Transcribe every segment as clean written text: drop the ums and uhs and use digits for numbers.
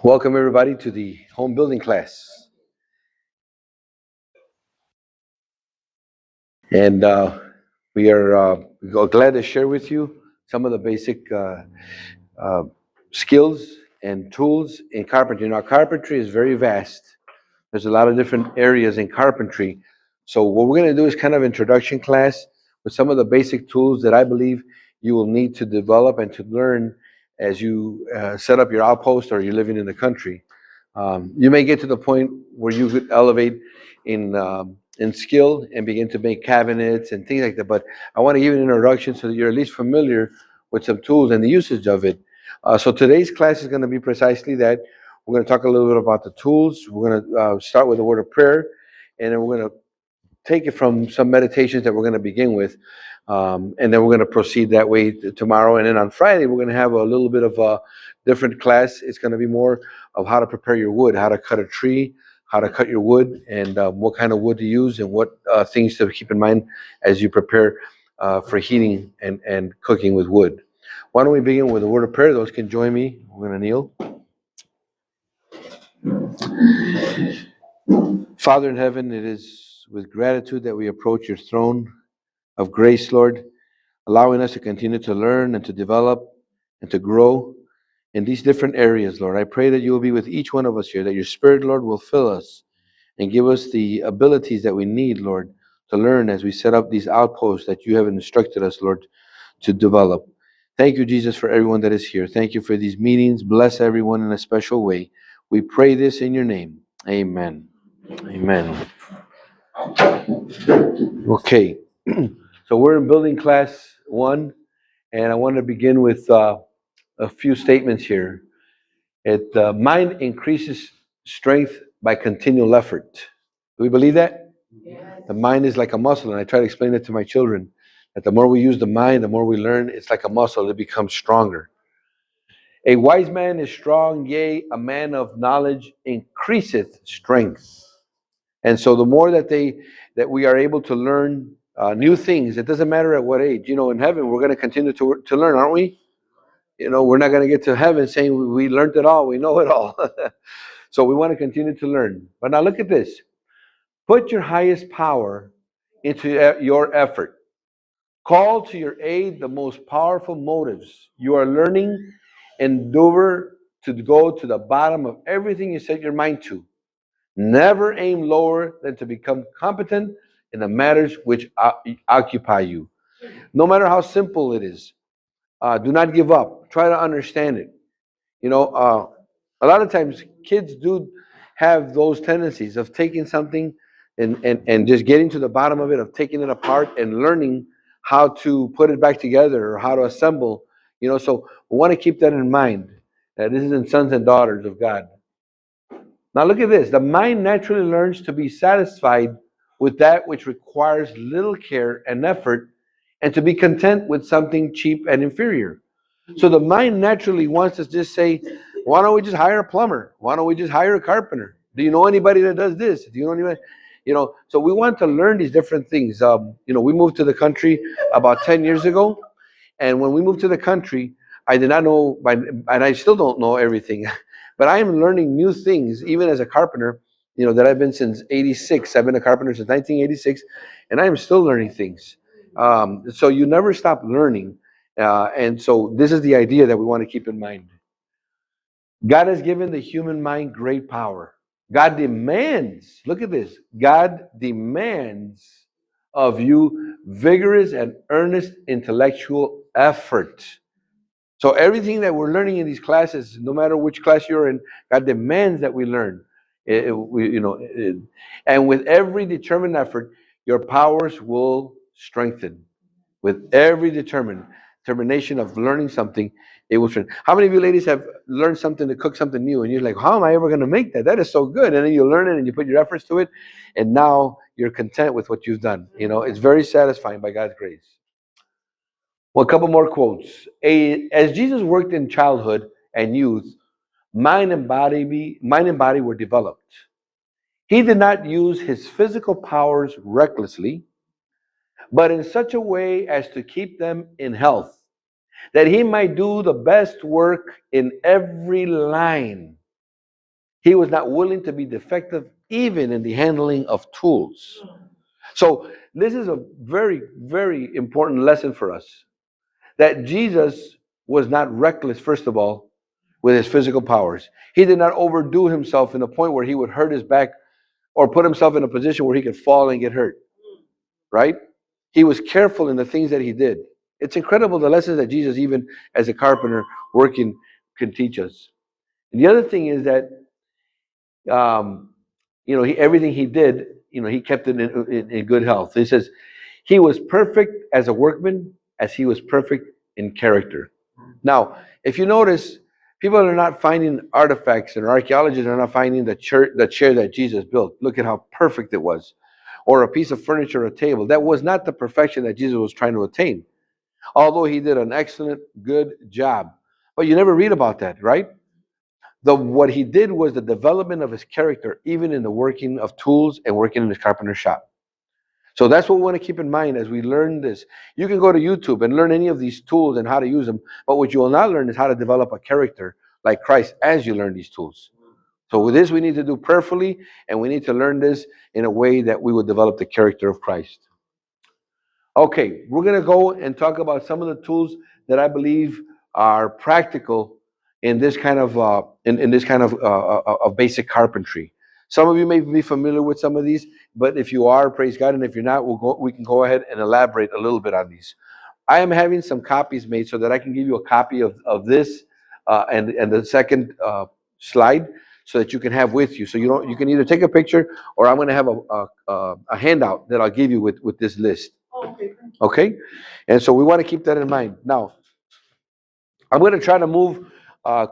Welcome everybody to the home building class. And we are glad to share with you some of the basic uh, skills and tools in carpentry. Now, carpentry is very vast. There's a lot of different areas in carpentry. So what we're going to do is kind of introduction class with some of the basic tools that I believe you will need to develop and to learn as you set up your outpost or you're living in the country. You may get to the point where you could elevate in skill and begin to make cabinets and things like that. But I want to give you an introduction so that you're at least familiar with some tools and the usage of it. So today's class is going to be precisely that. We're going to talk a little bit about the tools. We're going to start with a word of prayer, and then we're going to take it from some meditations that we're going to begin with, and then we're going to proceed that way tomorrow. And then on Friday, we're going to have a little bit of a different class. It's going to be more of how to prepare your wood, how to cut a tree, how to cut your wood, and what kind of wood to use, and what things to keep in mind as you prepare for heating and cooking with wood. Why don't we begin with a word of prayer? Those can join me. We're going to kneel. Father in heaven, it is with gratitude that we approach your throne of grace, Lord, allowing us to continue to learn and to develop and to grow in these different areas, Lord. I pray that you will be with each one of us here, that your Spirit, Lord, will fill us and give us the abilities that we need, Lord, to learn as we set up these outposts that you have instructed us, Lord, to develop. Thank you, Jesus, for everyone that is here. Thank you for these meetings. Bless everyone in a special way. We pray this in your name. Amen. Amen. Okay. So we're in building class 1, and I want to begin with a few statements here. Mind increases strength by continual effort. Do we believe that? Yes. The mind is like a muscle, and I try to explain it to my children that the more we use the mind, the more we learn. It's like a muscle; it becomes stronger. A wise man is strong, yea, a man of knowledge increaseth strength. And so, the more that we are able to learn new things, it doesn't matter at what age. You know, in heaven, we're going to continue to learn, aren't we? You know, we're not going to get to heaven saying we learned it all, we know it all. So we want to continue to learn. But now look at this. Put your highest power into your effort. Call to your aid the most powerful motives. You are learning, endeavor to go to the bottom of everything you set your mind to. Never aim lower than to become competent in the matters which occupy you. No matter how simple it is, do not give up. Try to understand it. You know, a lot of times kids do have those tendencies of taking something and just getting to the bottom of it, of taking it apart and learning how to put it back together or how to assemble. You know, so we want to keep that in mind. That this is in sons and daughters of God. Now look at this. The mind naturally learns to be satisfied with that which requires little care and effort, and to be content with something cheap and inferior. So the mind naturally wants to just say, why don't we just hire a plumber? Why don't we just hire a carpenter? Do you know anybody that does this? Do you know anybody? You know, so we want to learn these different things. You know, we moved to the country about 10 years ago. And when we moved to the country, I did not know, and I still don't know everything, but I am learning new things, even as a carpenter, you know, that I've been since 86. I've been a carpenter since 1986, and I am still learning things. So you never stop learning. And so this is the idea that we want to keep in mind. God has given the human mind great power. God demands, look at this, God demands of you vigorous and earnest intellectual effort. So everything that we're learning in these classes, no matter which class you're in, God demands that we learn. And with every determined effort, your powers will strengthen. With every determination of learning something, it will strengthen. How many of you ladies have learned something to cook something new, and you're like, how am I ever going to make that? That is so good. And then you learn it and you put your efforts to it, and now you're content with what you've done. You know, it's very satisfying by God's grace. Well, a couple more quotes. As Jesus worked in childhood and youth, mind and body were developed. He did not use his physical powers recklessly, but in such a way as to keep them in health, that he might do the best work in every line. He was not willing to be defective even in the handling of tools. So this is a very, very important lesson for us, that Jesus was not reckless, first of all, with his physical powers. He did not overdo himself in the point where he would hurt his back or put himself in a position where he could fall and get hurt, right? He was careful in the things that he did. It's incredible the lessons that Jesus, even as a carpenter working, can teach us. And the other thing is that, um, everything he did, he kept it in good health. He says he was perfect as a workman as he was perfect in character. Now, if you notice, people are not finding artifacts, and archaeologists are not finding the chair that Jesus built. Look at how perfect it was. Or a piece of furniture, a table. That was not the perfection that Jesus was trying to attain, although he did an excellent, good job. But you never read about that, right? What he did was the development of his character, even in the working of tools and working in his carpenter shop. So that's what we want to keep in mind as we learn this. You can go to YouTube and learn any of these tools and how to use them, but what you will not learn is how to develop a character like Christ as you learn these tools. So with this, we need to do prayerfully, and we need to learn this in a way that we will develop the character of Christ. Okay, we're going to go and talk about some of the tools that I believe are practical in this kind of in this kind of basic carpentry. Some of you may be familiar with some of these, but if you are, praise God, and if you're not, we can go ahead and elaborate a little bit on these. I am having some copies made so that I can give you a copy of this and the second slide, so that you can have with you. So you can either take a picture, or I'm going to have a handout that I'll give you with this list. Okay, and so we want to keep that in mind. Now, I'm going to try to move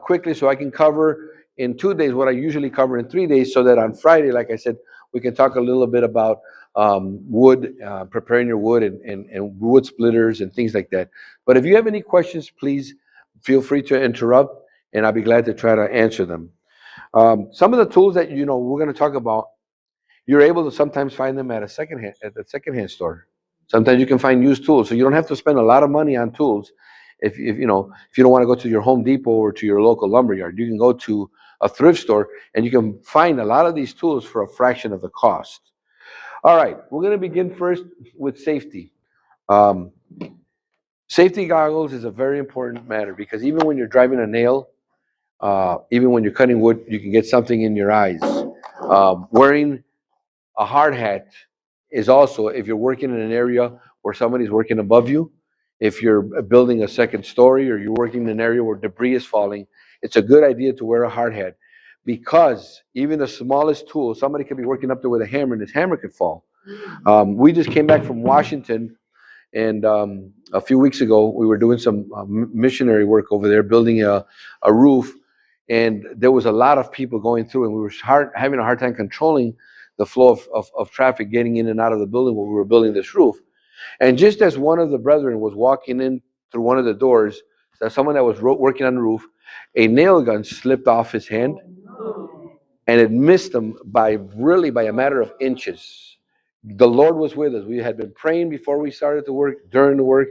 quickly so I can cover in 2 days what I usually cover in 3 days, so that on Friday, like I said, we can talk a little bit about wood, preparing your wood, and wood splitters and things like that. But if you have any questions, please feel free to interrupt, and I'll be glad to try to answer them. Some of the tools that we're going to talk about, you're able to sometimes find them at the secondhand store. Sometimes you can find used tools, so you don't have to spend a lot of money on tools. If you don't want to go to your Home Depot or to your local lumberyard, you can go to a thrift store and you can find a lot of these tools for a fraction of the cost. All right, we're going to begin first with safety. Um, Safety goggles is a very important matter, because even when you're driving a nail, even when you're cutting wood, you can get something in your eyes. Wearing a hard hat is also, if you're working in an area where somebody's working above you, if you're building a second story, or you're working in an area where debris is falling, it's a good idea to wear a hard hat, because even the smallest tool, somebody could be working up there with a hammer, and his hammer could fall. We just came back from Washington, and a few weeks ago, we were doing some missionary work over there, building a roof, and there was a lot of people going through, and we were having a hard time controlling the flow of traffic getting in and out of the building where we were building this roof. And just as one of the brethren was walking in through one of the doors, someone that was working on the roof, a nail gun slipped off his hand, and it missed him by a matter of inches. The Lord was with us. We had been praying before we started the work, during the work,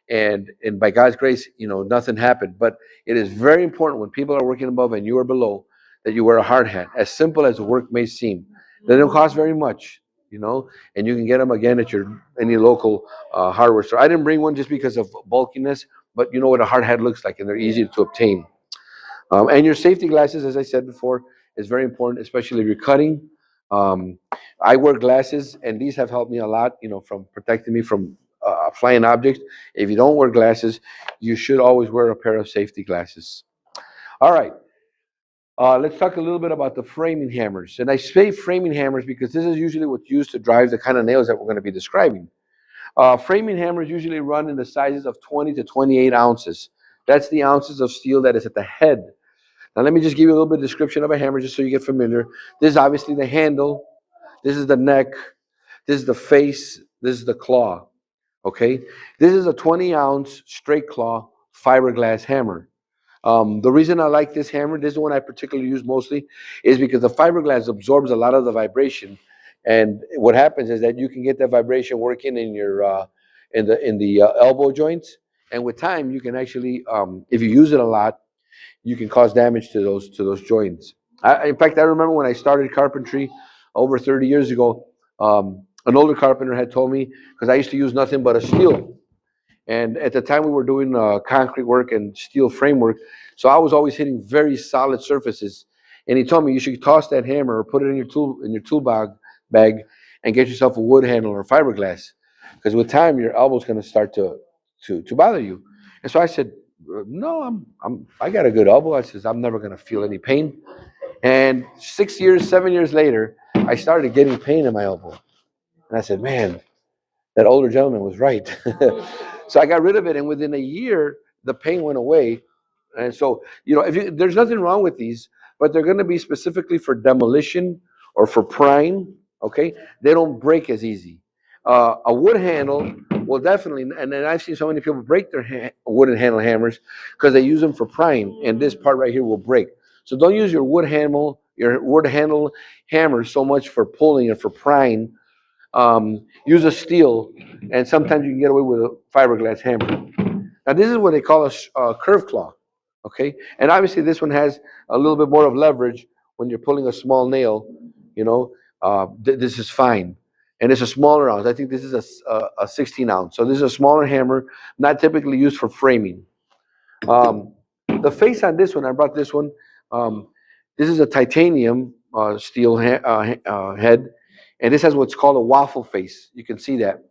and by God's grace, nothing happened. But it is very important, when people are working above and you are below, that you wear a hard hat. As simple as the work may seem, they don't cost very much, and you can get them again at any local hardware store. I didn't bring one just because of bulkiness, but you know what a hard hat looks like, and they're easy to obtain. And your safety glasses, as I said before, is very important, especially if you're cutting. Um, I wear glasses, and these have helped me a lot, from protecting me from flying objects. If you don't wear glasses, you should always wear a pair of safety glasses. All right. Let's talk a little bit about the framing hammers. And I say framing hammers because this is usually what's used to drive the kind of nails that we're going to be describing. Framing hammers usually run in the sizes of 20 to 28 ounces. That's the ounces of steel that is at the head. Now, let me just give you a little bit of description of a hammer just so you get familiar. This is obviously the handle. This is the neck. This is the face. This is the claw. Okay? This is a 20-ounce straight claw fiberglass hammer. The reason I like this hammer, this is the one I particularly use mostly, is because the fiberglass absorbs a lot of the vibration. And what happens is that you can get that vibration working in your in the elbow joints. And with time, you can actually, if you use it a lot, you can cause damage to those joints. In fact, I remember when I started carpentry over 30 years ago, an older carpenter had told me, because I used to use nothing but a steel. And at the time, we were doing concrete work and steel framework. So I was always hitting very solid surfaces. And he told me you should toss that hammer or put it in your tool bag and get yourself a wood handle or fiberglass. Because with time, your elbow's going to start to bother you. And so I said, no, I got a good elbow. I says, I'm never going to feel any pain. And 6 years, 7 years later, I started getting pain in my elbow. And I said, man, that older gentleman was right. So I got rid of it, and within a year, the pain went away. And so, if there's nothing wrong with these, but they're going to be specifically for demolition or for prying. Okay, they don't break as easy. A wood handle will definitely, and then I've seen so many people break their wooden handle hammers because they use them for prying, and this part right here will break. So don't use your wood handle hammer so much for pulling and for prying. Use a steel, and sometimes you can get away with a fiberglass hammer. Now, this is what they call a curve claw, okay? And obviously, this one has a little bit more of leverage when you're pulling a small nail. You know, this is fine, and it's a smaller ounce. I think this is a 16 ounce. So this is a smaller hammer, not typically used for framing. Um, the face on this one, I brought this one. Um, this is a titanium steel head, and this has what's called a waffle face. You can see that.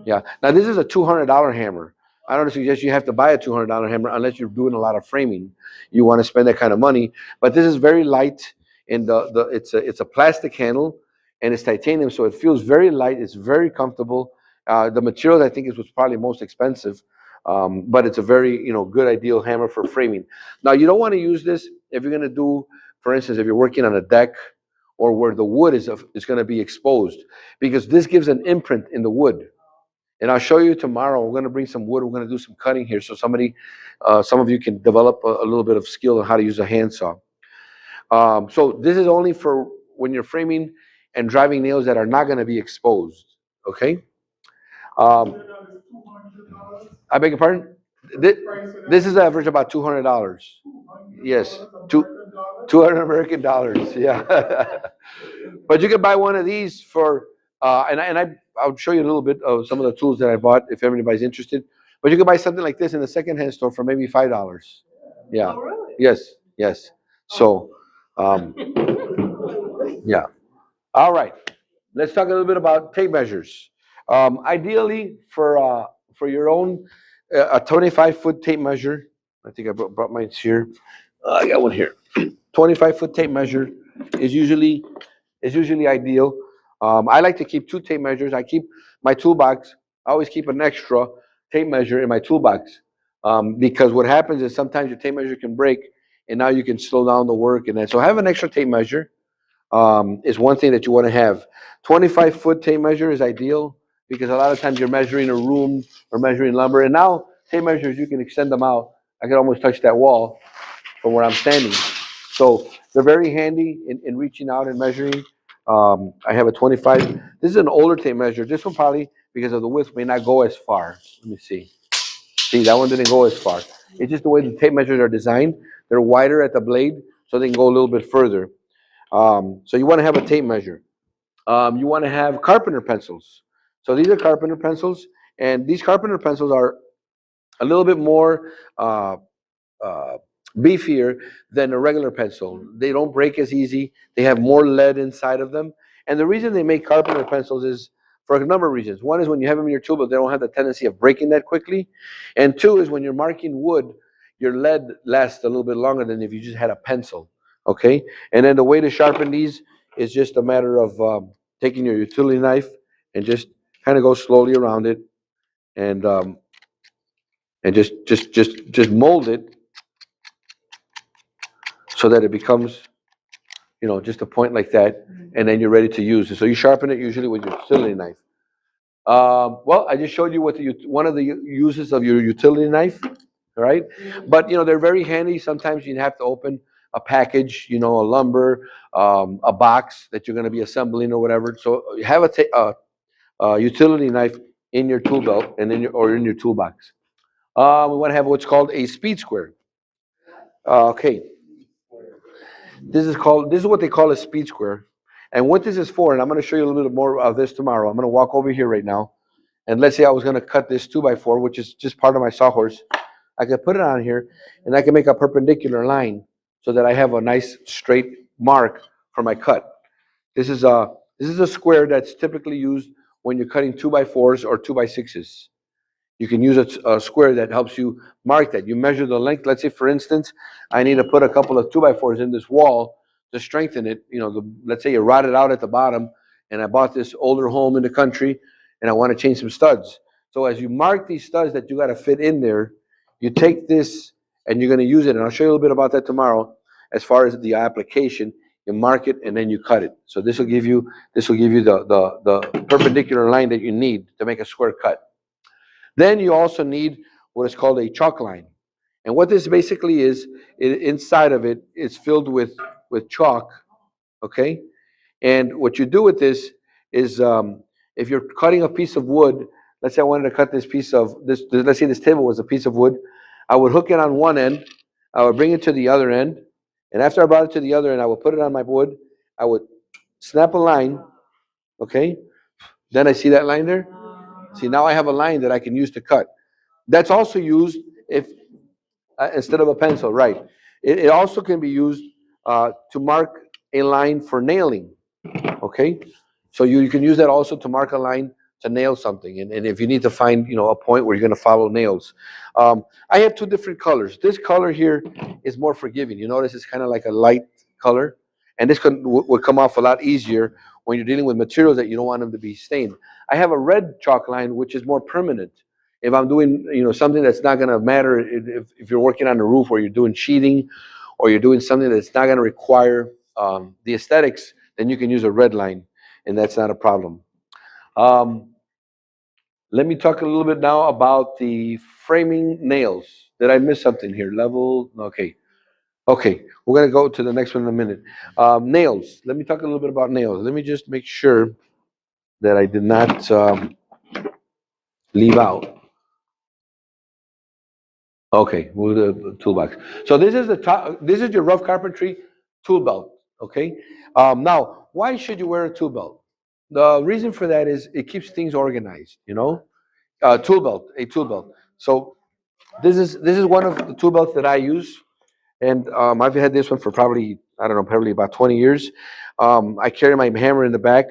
Yeah. Now this is a $200 hammer. I don't suggest you have to buy a $200 hammer unless you're doing a lot of framing. You want to spend that kind of money. But this is very light, and it's a plastic handle, and it's titanium, so it feels very light. It's very comfortable. The material I think is what's probably most expensive, but it's a very good ideal hammer for framing. Now you don't want to use this if you're going to do, for instance, if you're working on a deck or where the wood is going to be exposed, because this gives an imprint in the wood. And I'll show you tomorrow. We're going to bring some wood. We're going to do some cutting here, so some of you can develop a little bit of skill on how to use a handsaw. So this is only for when you're framing and driving nails that are not going to be exposed. Okay. Um, I beg your pardon. This is average about $200. Yes, 200 American dollars. Yeah. But you can buy one of these for, I'll show you a little bit of some of the tools that I bought if anybody's interested. But you can buy something like this in a secondhand store for maybe $5. Yeah. Oh, really? Yes. Yes. So, um, yeah. All right. Let's talk a little bit about tape measures. Ideally, for your own, a 25-foot tape measure. I think I brought mine here. I got one here. 25-foot tape measure is usually ideal. I like to keep two tape measures. I keep my toolbox. I always keep an extra tape measure in my toolbox, because what happens is sometimes your tape measure can break, and now you can slow down the work. And then, so have an extra tape measure. Is one thing that you want to have. 25-foot tape measure is ideal because a lot of times you're measuring a room or measuring lumber. And now tape measures, you can extend them out. I can almost touch that wall from where I'm standing. So they're very handy in reaching out and measuring. I have a 25. This is an older tape measure. This one probably, because of the width, may not go as far. Let me see. See, that one didn't go as far. It's just the way the tape measures are designed. They're wider at the blade, so they can go a little bit further. So you want to have a tape measure. You want to have carpenter pencils. So these are carpenter pencils, and these carpenter pencils are a little bit more uh, beefier than a regular pencil. They don't break as easy. They have more lead inside of them. And the reason they make carpenter pencils is for a number of reasons. One is when you have them in your tool, but they don't have the tendency of breaking that quickly. And two is when you're marking wood, your lead lasts a little bit longer than if you just had a pencil. Okay? And then the way to sharpen these is just a matter of taking your utility knife and just kind of go slowly around it, and just mold it so that it becomes, just a point like that, and then you're ready to use it. So you sharpen it usually with your utility knife. Well, I just showed you one of the uses of your utility knife, right? But they're very handy. Sometimes you have to open a package, a lumber, a box that you're going to be assembling or whatever. So you have a utility knife in your tool belt and in your toolbox. We want to have what's called a speed square. Okay. This is what they call a speed square. And what this is for, and I'm going to show you a little bit more of this tomorrow. I'm going to walk over here right now. And let's say I was going to cut this 2x4, which is just part of my sawhorse. I could put it on here and I can make a perpendicular line so that I have a nice straight mark for my cut. This is a square that's typically used when you're cutting 2x4s or 2x6s. You can use a square that helps you mark that. You measure the length. Let's say, for instance, I need to put a couple of 2x4s in this wall to strengthen it. Let's say you rotted out at the bottom, and I bought this older home in the country, and I want to change some studs. So as you mark these studs that you got to fit in there, you take this and you're going to use it. And I'll show you a little bit about that tomorrow. As far as the application, you mark it and then you cut it. So this will give you the perpendicular line that you need to make a square cut. Then you also need what is called a chalk line. And what this basically is, inside of it is filled with chalk, okay? And what you do with this is, if you're cutting a piece of wood, let's say I wanted to cut this piece of, let's say this table was a piece of wood, I would hook it on one end, I would bring it to the other end, and after I brought it to the other end, I would put it on my wood, I would snap a line, okay? Then I see that line there? See, now I have a line that I can use to cut. That's also used if instead of a pencil, right? It also can be used to mark a line for nailing. Okay, so you can use that also to mark a line to nail something, and if you need to find a point where you're going to follow nails. I have two different colors. This color here is more forgiving. You notice it's kind of like a light color, and this would come off a lot easier when you're dealing with materials that you don't want them to be stained. I have a red chalk line which is more permanent. If I'm doing something that's not going to matter, if you're working on the roof or you're doing sheeting or you're doing something that's not going to require the aesthetics, then you can use a red line, and that's not a problem. Um, Let me talk a little bit now about the framing nails. Did I miss something here? Level? Okay. Okay, we're going to go to the next one in a minute. Nails. Let me talk a little bit about nails. Let me just make sure that I did not leave out. Okay, move the toolbox. So this is the top. This is your rough carpentry tool belt. Okay. Now, why should you wear a tool belt? The reason for that is it keeps things organized. Tool belt, a tool belt. So this is one of the tool belts that I use, and I've had this one for probably, I don't know, probably about 20 years. I carry my hammer in the back,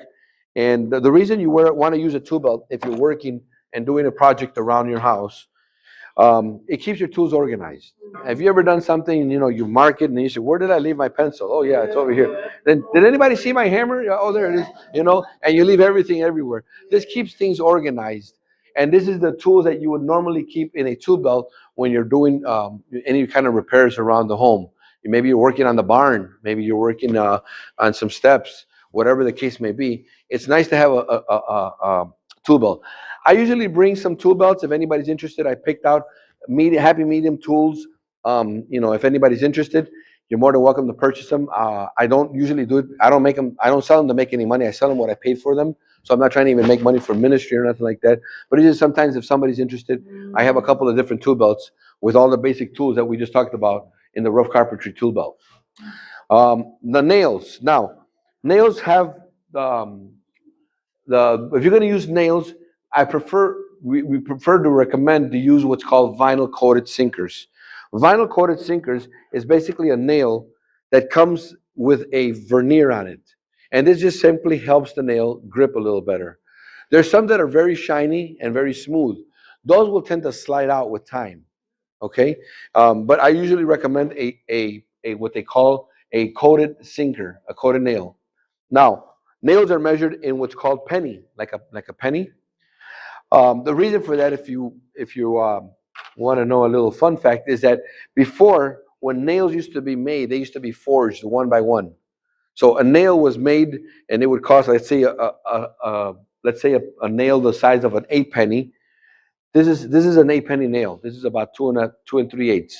and the reason you want to use a tool belt if you're working and doing a project around your house, it keeps your tools organized. Have you ever done something, you mark it and you say, where did I leave my pencil? Oh yeah, it's over here. Then did anybody see my hammer? Yeah, oh, there it is. And you leave everything everywhere. This keeps things organized. And this is the tools that you would normally keep in a tool belt when you're doing any kind of repairs around the home. Maybe you're working on the barn. Maybe you're working on some steps, whatever the case may be. It's nice to have a tool belt. I usually bring some tool belts if anybody's interested. I picked out happy medium tools. If anybody's interested, you're more than welcome to purchase them. I don't usually do it. I don't make them. I don't sell them to make any money. I sell them what I paid for them. So I'm not trying to even make money for ministry or nothing like that. But it is sometimes if somebody's interested, I have a couple of different tool belts with all the basic tools that we just talked about in the rough carpentry tool belt. The nails. Now, nails have if you're going to use nails, we prefer to recommend to use what's called vinyl coated sinkers. Vinyl coated sinkers is basically a nail that comes with a veneer on it, and this just simply helps the nail grip a little better. There's some that are very shiny and very smooth. Those will tend to slide out with time. Okay, but I usually recommend a what they call a coated sinker, a coated nail. Now, nails are measured in what's called penny, like a penny. The reason for that, if you want to know a little fun fact, is that before, when nails used to be made, they used to be forged one by one. So a nail was made, and it would cost, let's say, a nail the size of an 8 penny. This is an 8 penny nail. This is about 2 and 3/8.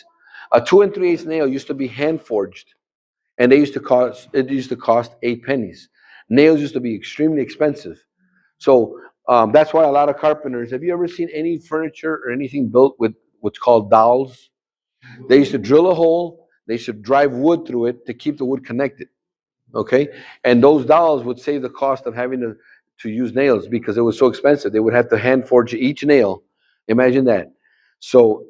A 2 and 3/8 nail used to be hand forged, and it used to cost 8 pennies. Nails used to be extremely expensive. So that's why a lot of carpenters. Have you ever seen any furniture or anything built with what's called dowels? They used to drill a hole. they should drive wood through it to keep the wood connected. Okay, and those dolls would save the cost of having to use nails because it was so expensive. They would have to hand forge each nail. Imagine that. So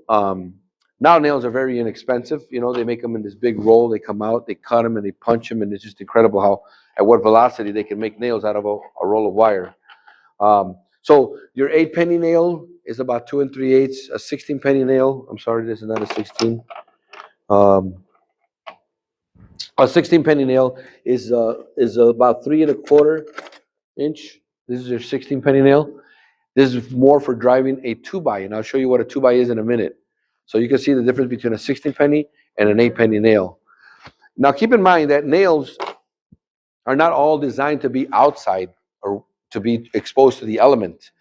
now nails are very inexpensive. You know, they make them in this big roll. They come out, they cut them, and they punch them, and it's just incredible how at what velocity they can make nails out of a roll of wire. So your 8 penny nail is about 2 3/8. A 16 penny nail. I'm sorry, this is not a 16. Um, a 16 penny nail is about 3 1/4 inch. This is your 16 penny nail. This is more for driving a 2 by, and I'll show you what a 2 by is in a minute. So you can see the difference between a 16 penny and an 8 penny nail. Now keep in mind that nails are not all designed to be outside or to be exposed to the element.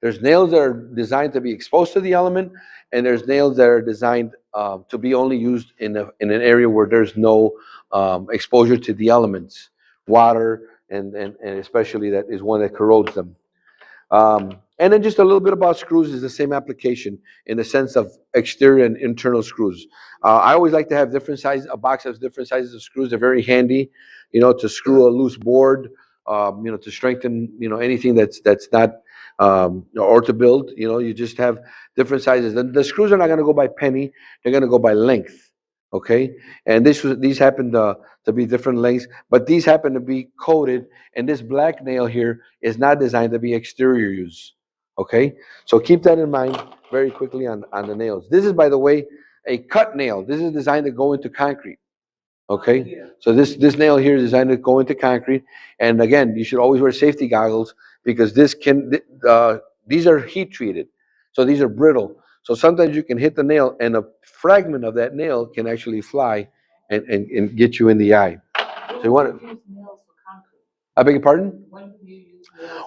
There's nails that are designed to be exposed to the element, and there's nails that are designed to be only used in an area where there's no exposure to the elements, water, and especially that is one that corrodes them. And then just a little bit about screws is the same application in the sense of exterior and internal screws. I always like to have different sizes, a box of different sizes of screws. They're very handy, you know, to screw a loose board, you know, to strengthen, you know, anything that's not, or to build, you know, you just have different sizes. The screws are not going to go by penny; they're going to go by length. Okay, and these happen to be different lengths, but these happen to be coated. And this black nail here is not designed to be exterior use. Okay, so keep that in mind very quickly on the nails. This is, by the way, a cut nail. This is designed to go into concrete. Okay, so this nail here is designed to go into concrete. And again, you should always wear safety goggles because these are heat treated, so these are brittle. So sometimes you can hit the nail, and a fragment of that nail can actually fly and get you in the eye. So you want to. I beg your pardon?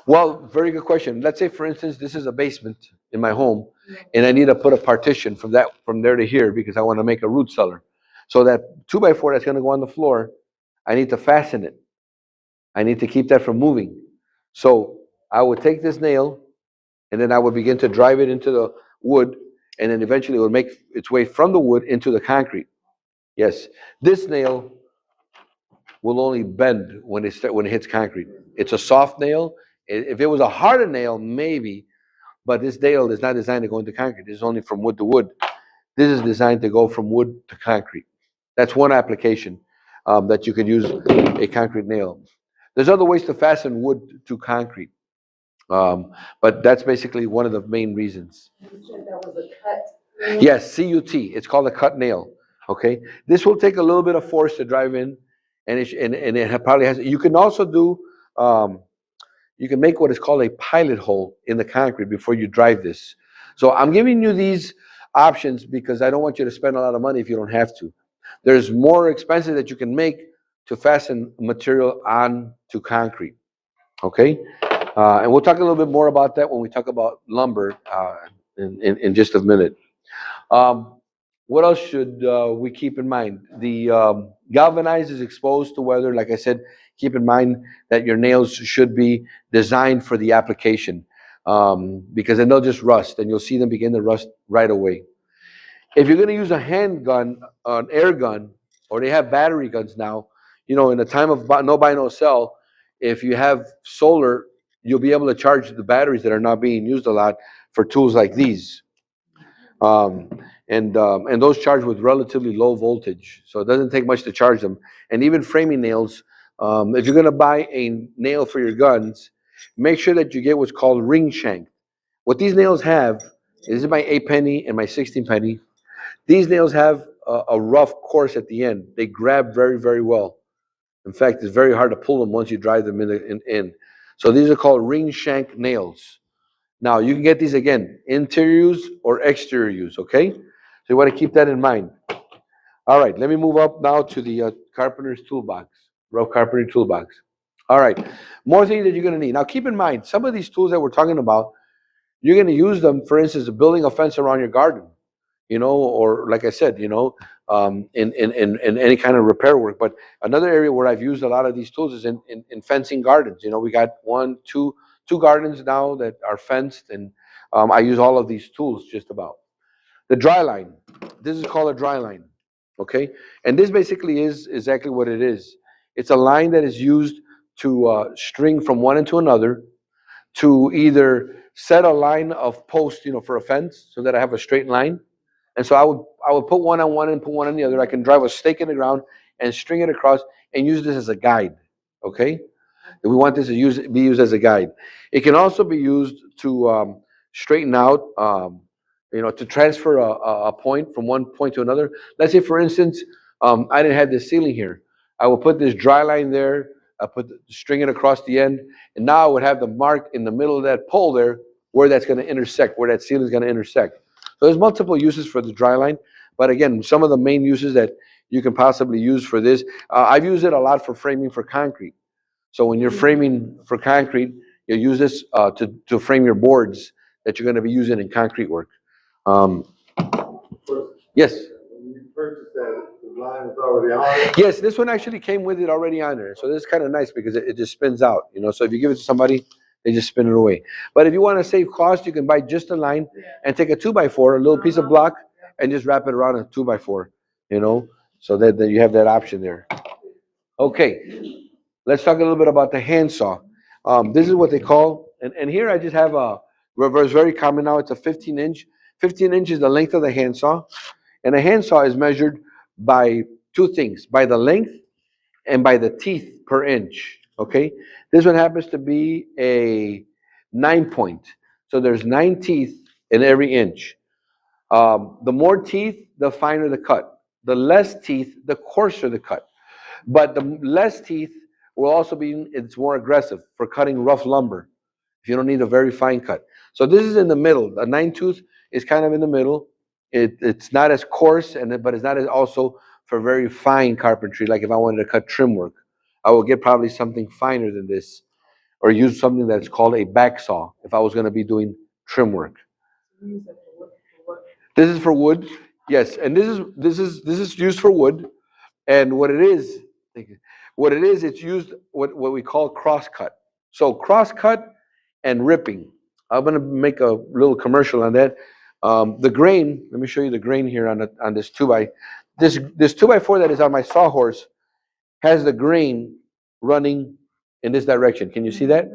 Well, very good question. Let's say, for instance, this is a basement in my home, and I need to put a partition from there to here because I want to make a root cellar. So that 2 by 4 that's going to go on the floor, I need to fasten it. I need to keep that from moving. So I would take this nail, and then I would begin to drive it into the wood, and then eventually it would make its way from the wood into the concrete. Yes, this nail will only bend when it hits concrete. It's a soft nail. If it was a harder nail, maybe, but this nail is not designed to go into concrete. This is only from wood to wood. This is designed to go from wood to concrete. That's one application that you could use a concrete nail. There's other ways to fasten wood to concrete, but that's basically one of the main reasons. You said that was a cut. Yes, CUT. It's called a cut nail. Okay, this will take a little bit of force to drive in, and it probably has. You can also do. You can make what is called a pilot hole in the concrete before you drive this. So I'm giving you these options because I don't want you to spend a lot of money if you don't have to. There's more expenses that you can make to fasten material onto concrete. Okay, and we'll talk a little bit more about that when we talk about lumber in just a minute. Um, what else should we keep in mind? The galvanized is exposed to weather. Like I said, keep in mind that your nails should be designed for the application because then they'll just rust, and you'll see them begin to rust right away. If you're going to use a handgun, an air gun, or they have battery guns now, you know, in the time of no buy, no sell, if you have solar, you'll be able to charge the batteries that are not being used a lot for tools like these. Um, and those charge with relatively low voltage, so it doesn't take much to charge them. And even framing nails, if you're going to buy a nail for your guns, make sure that you get what's called ring shank. What these nails have, this is my 8 penny and my 16 penny. These nails have a rough course at the end. They grab very, very well. In fact, it's very hard to pull them once you drive them in. So these are called ring shank nails. Now, you can get these again, interior use or exterior use, okay? So you want to keep that in mind. All right, let me move up now to the carpenter's toolbox, rough carpentry toolbox. All right, more things that you're going to need. Now, keep in mind, some of these tools that we're talking about, you're going to use them, for instance, building a fence around your garden, you know, or like I said, you know, in any kind of repair work. But another area where I've used a lot of these tools is in fencing gardens. You know, we got two gardens now that are fenced, and I use all of these tools just about. The dry line. This is called a dry line. Okay, and this basically is exactly what it is. It's a line that is used to string from one into another to either set a line of posts, for a fence, so that I have a straight line. And so I would put one on one and put one on the other. I can drive a stake in the ground and string it across and use this as a guide. Okay, we want this to be used as a guide. It can also be used to straighten out, to transfer a point from one point to another. Let's say, for instance, I didn't have this ceiling here. I will put this dry line there. I string it across the end, and now I would have the mark in the middle of that pole there, where that's going to intersect, where that ceiling is going to intersect. So there's multiple uses for the dry line, but again, some of the main uses that you can possibly use for this, I've used it a lot for framing for concrete. So when you're framing for concrete, you use this to frame your boards that you're going to be using in concrete work. Um, yes. When you purchased that, the line is already on it? Yes, this one actually came with it already on there. So this is kind of nice because it just spins out. So if you give it to somebody, they just spin it away. But if you want to save cost, you can buy just a line and take a 2x4, a little piece of block, and just wrap it around a 2x4. So that you have that option there. Okay. Let's talk a little bit about the handsaw. This is what they call, and here I just have a reverse, very common now. It's a 15 inch. 15 inch is the length of the handsaw, and a handsaw is measured by two things: by the length and by the teeth per inch. Okay, this one happens to be a 9 point, so there's 9 teeth in every inch. The more teeth, the finer the cut. The less teeth, the coarser the cut. But the less teeth will also it's more aggressive for cutting rough lumber if you don't need a very fine cut. So this is in the middle. A 9 tooth is kind of in the middle. It's not as coarse, but it's not as also for very fine carpentry. Like if I wanted to cut trim work, I would get probably something finer than this, or use something that's called a back saw if I was going to be doing trim work. This is for wood, yes, and this is used for wood. And what it is, it's used what we call crosscut. So crosscut and ripping. I'm gonna make a little commercial on that. The grain. Let me show you the grain here on this this 2x4 that is on my sawhorse has the grain running in this direction. Can you see that?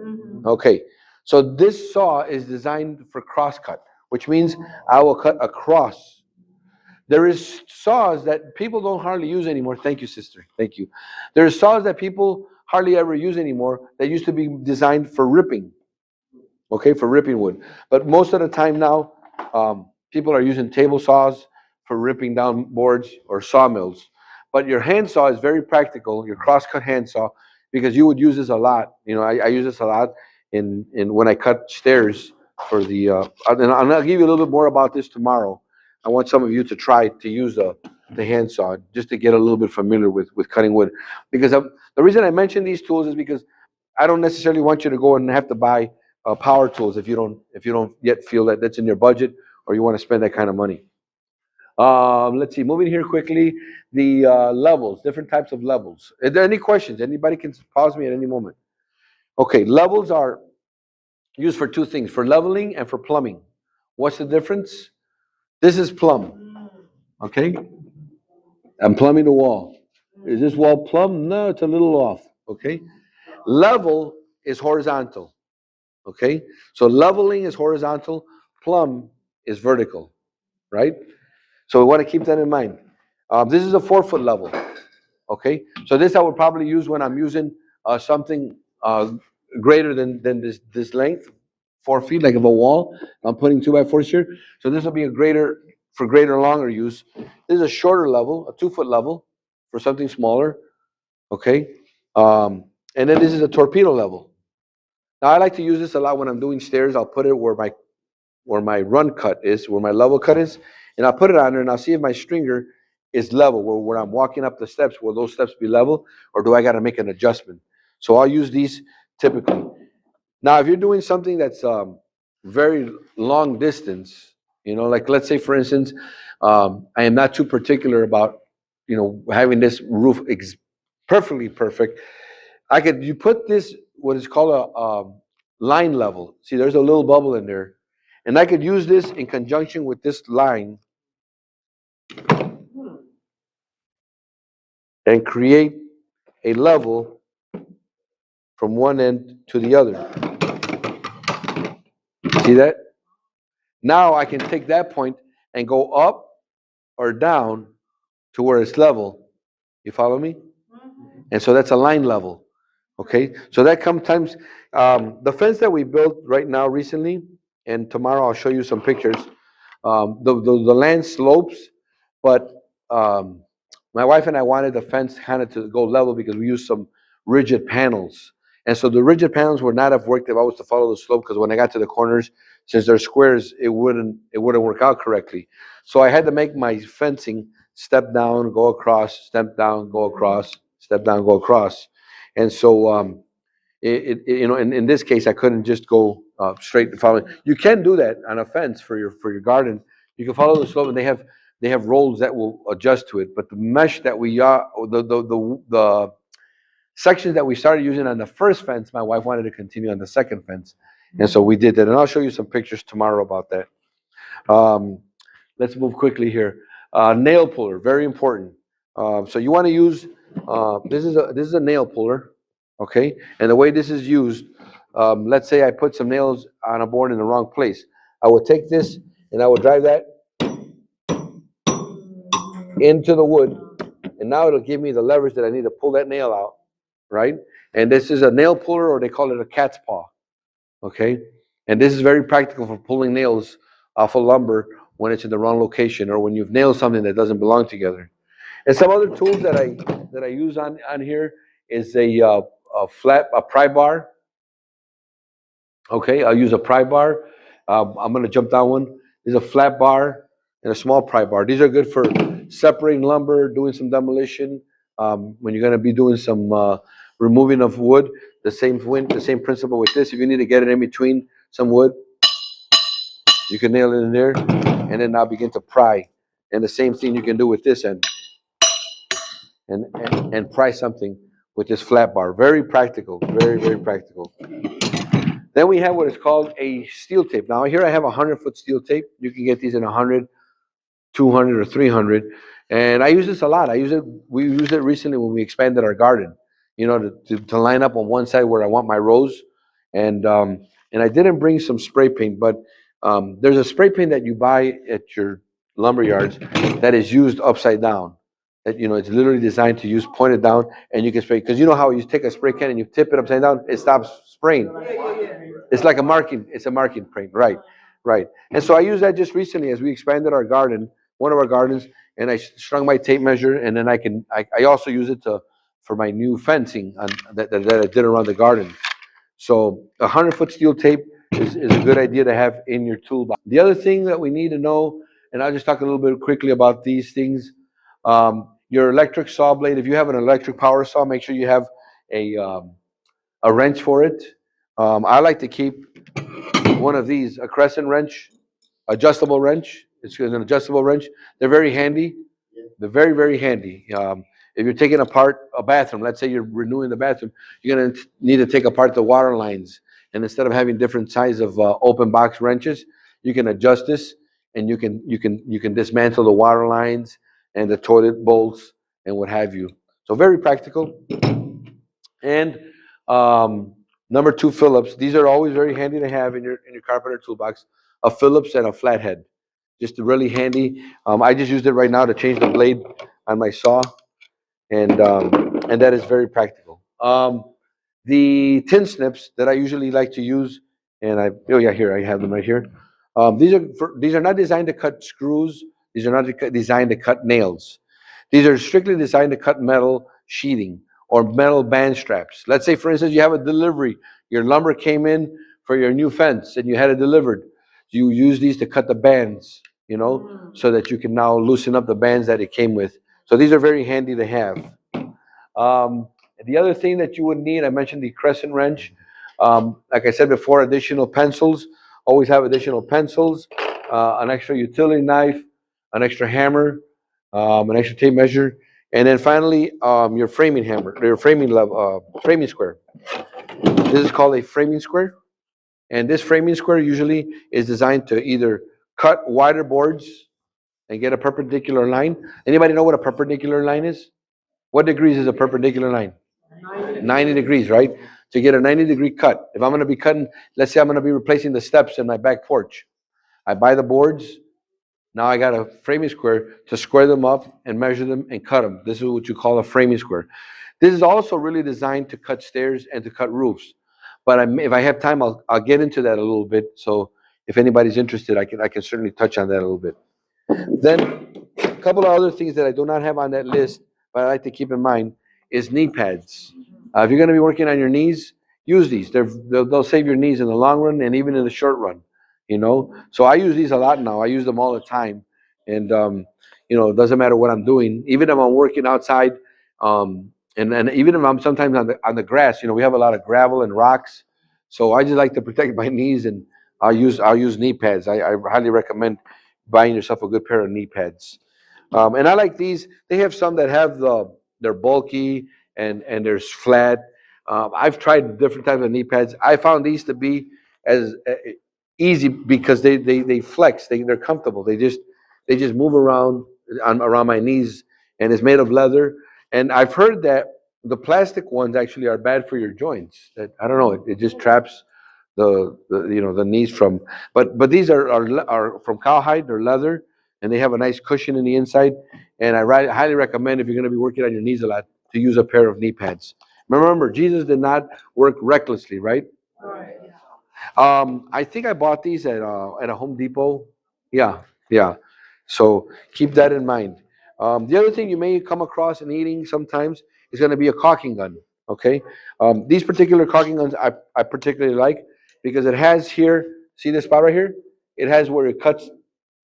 Okay. So this saw is designed for crosscut, which means I will cut across. There is saws that people don't hardly use anymore. Thank you, sister. Thank you. There's saws that people hardly ever use anymore that used to be designed for ripping, okay, for ripping wood. But most of the time now, people are using table saws for ripping down boards or sawmills. But your handsaw is very practical, your crosscut handsaw, because you would use this a lot. I use this a lot in when I cut stairs for the. And I'll give you a little bit more about this tomorrow. I want some of you to try to use the handsaw just to get a little bit familiar with cutting wood, because the reason I mention these tools is because I don't necessarily want you to go and have to buy power tools if you don't yet feel that that's in your budget or you want to spend that kind of money. Let's see. Moving here quickly, the levels, different types of levels. Are there any questions? Anybody can pause me at any moment. Okay, levels are used for two things: for leveling and for plumbing. What's the difference? This is plumb. Okay, I'm plumbing the wall. Is this wall plumb? No, it's a little off. Okay, level is horizontal. Okay, so leveling is horizontal, plumb is vertical, right? So we want to keep that in mind. This is a 4 foot level. Okay, so this I would probably use when I'm using something greater than this length, 4 feet, like of a wall. I'm putting 2x4s here, so this will be a greater longer use. This is a shorter level, a 2 foot level for something smaller. Okay, and then this is a torpedo level. Now I like to use this a lot when I'm doing stairs. I'll put it where my run cut is, where my level cut is, and I'll put it on there and I'll see if my stringer is level, where I'm walking up the steps, will those steps be level, or do I got to make an adjustment? So I'll use these typically. Now, if you're doing something that's very long distance, like let's say, for instance, I am not too particular about, having this roof perfectly perfect. You put this, what is called a line level. See, there's a little bubble in there. And I could use this in conjunction with this line and create a level from one end to the other. See that? Now I can take that point and go up or down to where it's level. You follow me? And so that's a line level. Okay, so that sometimes the fence that we built right now recently, and tomorrow I'll show you some pictures. The land slopes, but um, my wife and I wanted the fence kind of to go level because we used some rigid panels. And so the rigid panels would not have worked if I was to follow the slope because when I got to the corners, since they're squares, it wouldn't work out correctly. So I had to make my fencing step down, go across, step down, go across, step down, go across. And so in this case, I couldn't just go straight to following. You can do that on a fence for your garden. You can follow the slope, and they have rolls that will adjust to it. But the mesh that the sections that we started using on the first fence, my wife wanted to continue on the second fence, and so we did that. And I'll show you some pictures tomorrow about that. Um, let's move quickly here. Nail puller, very important. So you want to use this is a nail puller, okay? And the way this is used, let's say I put some nails on a board in the wrong place. I would take this and I would drive that into the wood, and now it'll give me the leverage that I need to pull that nail out, right? And this is a nail puller, or they call it a cat's paw, okay? And this is very practical for pulling nails off of lumber when it's in the wrong location or when you've nailed something that doesn't belong together. And some other tools that I use on here is a pry bar. Okay, I'll use a pry bar. I'm going to jump down one. There's a flat bar and a small pry bar. These are good for separating lumber, doing some demolition. When you're going to be doing some removing of wood, the same principle with this. If you need to get it in between some wood, you can nail it in there, and then now begin to pry. And the same thing you can do with this end, and pry something with this flat bar. Very practical, very, very practical. Then we have what is called a steel tape. Now here I have a 100-foot steel tape. You can get these in 100, 200, or 300. And I use this a lot. We used it recently when we expanded our garden, to line up on one side where I want my rows. And I didn't bring some spray paint, but there's a spray paint that you buy at your lumber yards that is used upside down. It's literally designed to use pointed down, and you can spray, because you know how you take a spray can and you tip it upside down, it stops spraying. It's like it's a marking paint, right, right. And so I used that just recently as we expanded our garden, one of our gardens, and I strung my tape measure, and then I also use it for my new fencing that I did around the garden. So 100-foot steel tape is a good idea to have in your toolbox. The other thing that we need to know, and I'll just talk a little bit quickly about these things. Your electric saw blade, if you have an electric power saw, make sure you have a wrench for it. I like to keep one of these, a crescent wrench, adjustable wrench. It's an adjustable wrench. They're very handy. They're very, very handy. If you're taking apart a bathroom, let's say you're renewing the bathroom, you're going to need to take apart the water lines. And instead of having different size of open box wrenches, you can adjust this, and you can dismantle the water lines and the toilet bolts and what have you. So very practical. And number two, Phillips. These are always very handy to have in your carpenter toolbox. A Phillips and a flathead, just really handy. I just used it right now to change the blade on my saw, and that is very practical. The tin snips that I usually like to use, oh yeah, here I have them right here. These are not designed to cut screws. These are not designed to cut nails. These are strictly designed to cut metal sheeting or metal band straps. Let's say, for instance, you have a delivery. Your lumber came in for your new fence and you had it delivered. You use these to cut the bands, so that you can now loosen up the bands that it came with. So these are very handy to have. Um, the other thing that you would need, I mentioned the crescent wrench. Like I said before, additional pencils. Always have additional pencils, an extra utility knife, an extra hammer, an extra tape measure, and then finally your framing hammer, your framing square. This is called a framing square, and this framing square usually is designed to either cut wider boards and get a perpendicular line. Anybody know what a perpendicular line is? What degrees is a perpendicular line? 90 degrees, right? To get a 90-degree cut. If I'm going to be cutting, let's say I'm going to be replacing the steps in my back porch. I buy the boards. Now I got a framing square to square them up and measure them and cut them. This is what you call a framing square. This is also really designed to cut stairs and to cut roofs. But if I have time, I'll get into that a little bit. So if anybody's interested, I can certainly touch on that a little bit. Then a couple of other things that I do not have on that list, but I like to keep in mind, is knee pads. If you're going to be working on your knees, use these. They'll save your knees in the long run and even in the short run. So I use these a lot now. I use them all the time, and it doesn't matter what I'm doing. Even if I'm working outside, and even if I'm sometimes on the grass, we have a lot of gravel and rocks. So I just like to protect my knees, and I'll use knee pads. I highly recommend buying yourself a good pair of knee pads. And I like these. They have some that have they're bulky and there's flat. I've tried different types of knee pads. I found these to be as easy because they flex. They're comfortable. They just move around my knees, and it's made of leather. And I've heard that the plastic ones actually are bad for your joints. That I don't know. It just traps the knees from. But these are from cowhide. They're leather, and they have a nice cushion in the inside. And I highly recommend, if you're going to be working on your knees a lot, to use a pair of knee pads. Remember, Jesus did not work recklessly, right? I think I bought these at a Home Depot. Yeah, yeah. So keep that in mind. The other thing you may come across in eating sometimes is going to be a caulking gun. Okay. These particular caulking guns I particularly like because it has here. See this spot right here? It has where it cuts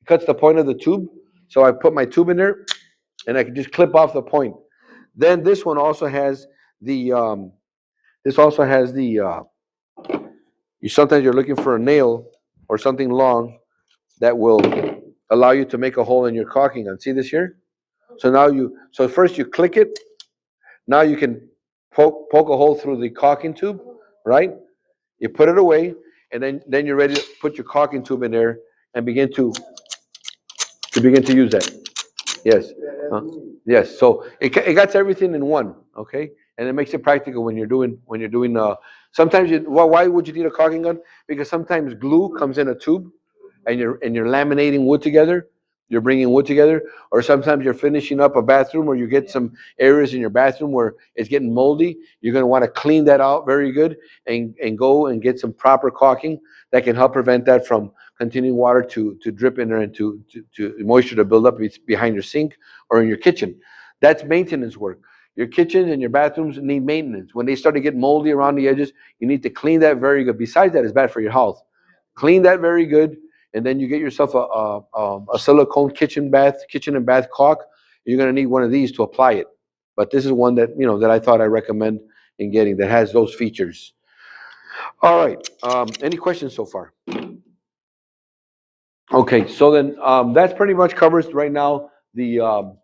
the point of the tube. So I put my tube in there, and I can just clip off the point. Then this one also has the. This also has the. Sometimes you're looking for a nail or something long that will allow you to make a hole in your caulking gun. See this here? So first you click it. Now you can poke a hole through the caulking tube, right? You put it away, and then you're ready to put your caulking tube in there and begin to use that. Yes. Yes. So it got everything in one, okay? And it makes it practical when you're doing. Sometimes why would you need a caulking gun? Because sometimes glue comes in a tube, and you're laminating wood together. You're bringing wood together, or sometimes you're finishing up a bathroom, or you get some areas in your bathroom where it's getting moldy. You're going to want to clean that out very good, and go and get some proper caulking that can help prevent that from continuing water to drip in there, and to moisture to build up behind your sink or in your kitchen. That's maintenance work. Your kitchens and your bathrooms need maintenance. When they start to get moldy around the edges, you need to clean that very good. Besides that, it's bad for your health. Clean that very good, and then you get yourself a silicone kitchen and bath caulk. You're going to need one of these to apply it. But this is one that I thought I recommend in getting, that has those features. All right. Any questions so far? Okay, so then that's pretty much covers right now the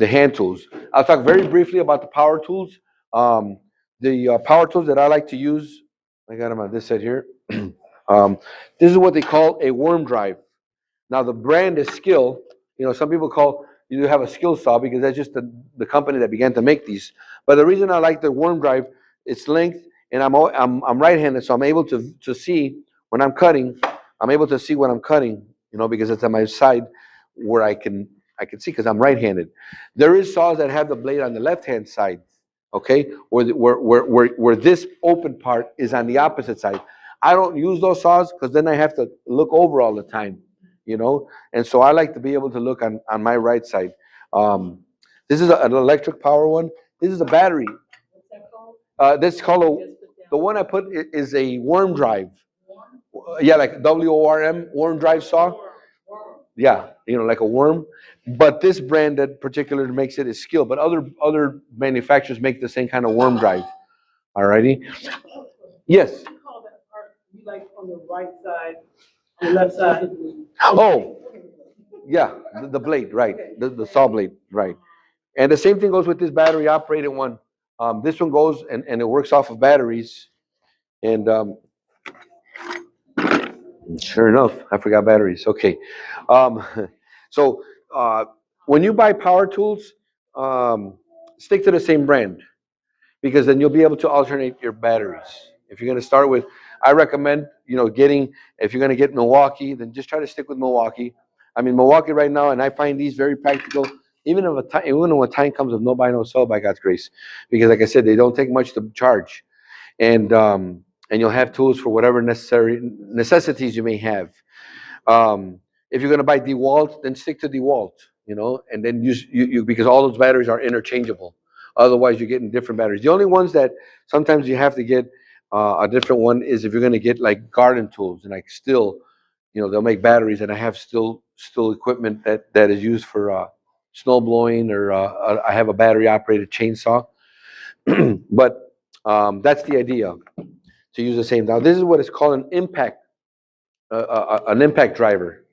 hand tools. I'll talk very briefly about the power tools. The power tools that I like to use, I got them on this side here. um, this is what they call a worm drive. Now the brand is Skill. Some people call you have a skill saw because that's just the company that began to make these. But the reason I like the worm drive, its length, and I'm right-handed, so I'm able to see when I'm cutting. I'm able to see what I'm cutting, because it's on my side where I can see because I'm right-handed. There is saws that have the blade on the left-hand side, okay, where this open part is on the opposite side. I don't use those saws because then I have to look over all the time, and so I like to be able to look on my right side. This is an electric power one. This is a battery. This called the one I put is a worm drive. Yeah, like WORM, worm drive saw. Yeah, like a worm. But this brand that particular makes it is Skill. But other manufacturers make the same kind of worm drive. Alrighty. Yes. Oh, yeah, the blade, right? The saw blade, right? And the same thing goes with this battery operated one. This one goes and it works off of batteries. And sure enough, I forgot batteries. Okay. Um, so when you buy power tools, um, stick to the same brand, because then you'll be able to alternate your batteries. If you're going to start with, I recommend, getting, if you're going to get Milwaukee, then just try to stick with Milwaukee. I mean, Milwaukee right now, and I find these very practical, even when time comes of no buy, no sell by God's grace, because like I said, they don't take much to charge, and you'll have tools for whatever necessary necessities you may have. If you're going to buy DeWalt, then stick to DeWalt, and then you because all those batteries are interchangeable. Otherwise, you're getting different batteries. The only ones that sometimes you have to get a different one is if you're going to get like garden tools and like still, they'll make batteries, and I have still equipment that is used for snow blowing, or I have a battery operated chainsaw. But that's the idea, to use the same. Now, this is what is called an impact driver.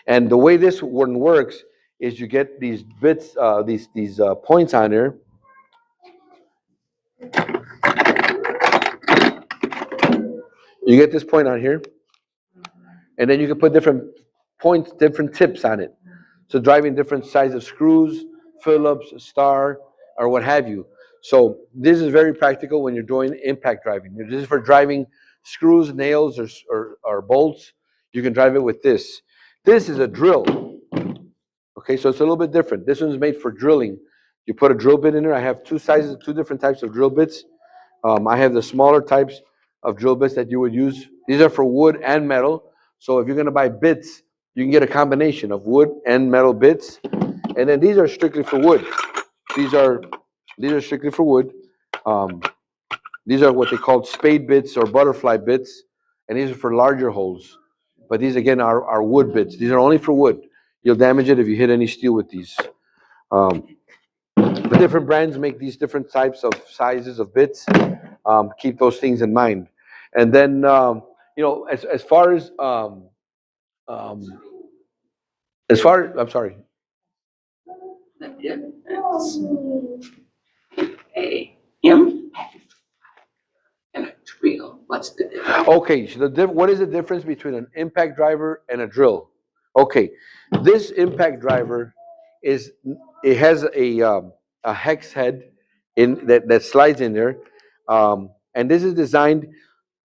And the way this one works is you get these bits, these points on there. You get this point on here, and then you can put different points, different tips on it. So driving different size of screws, Phillips, star, or what have you. So this is very practical when you're doing impact driving. This is for driving screws, nails, or bolts. You can drive it with this. This is a drill. Okay, so it's a little bit different. This one's made for drilling. You put a drill bit in there. I have two different types of drill bits. I have the smaller types of drill bits that you would use. These are for wood and metal. So if you're going to buy bits, you can get a combination of wood and metal bits. And then these are strictly for wood. These are strictly for wood. Um, these are what they call spade bits or butterfly bits, and these are for larger holes. But these again are wood bits. These are only for wood. You'll damage it if you hit any steel with these. Um, the different brands make these different types of sizes of bits. Keep those things in mind. And then, as far as um, I'm sorry. The difference a impact and a drill. What's the difference? Okay, so what is the difference between an impact driver and a drill? Okay, this impact driver it has a hex head that slides in there, and this is designed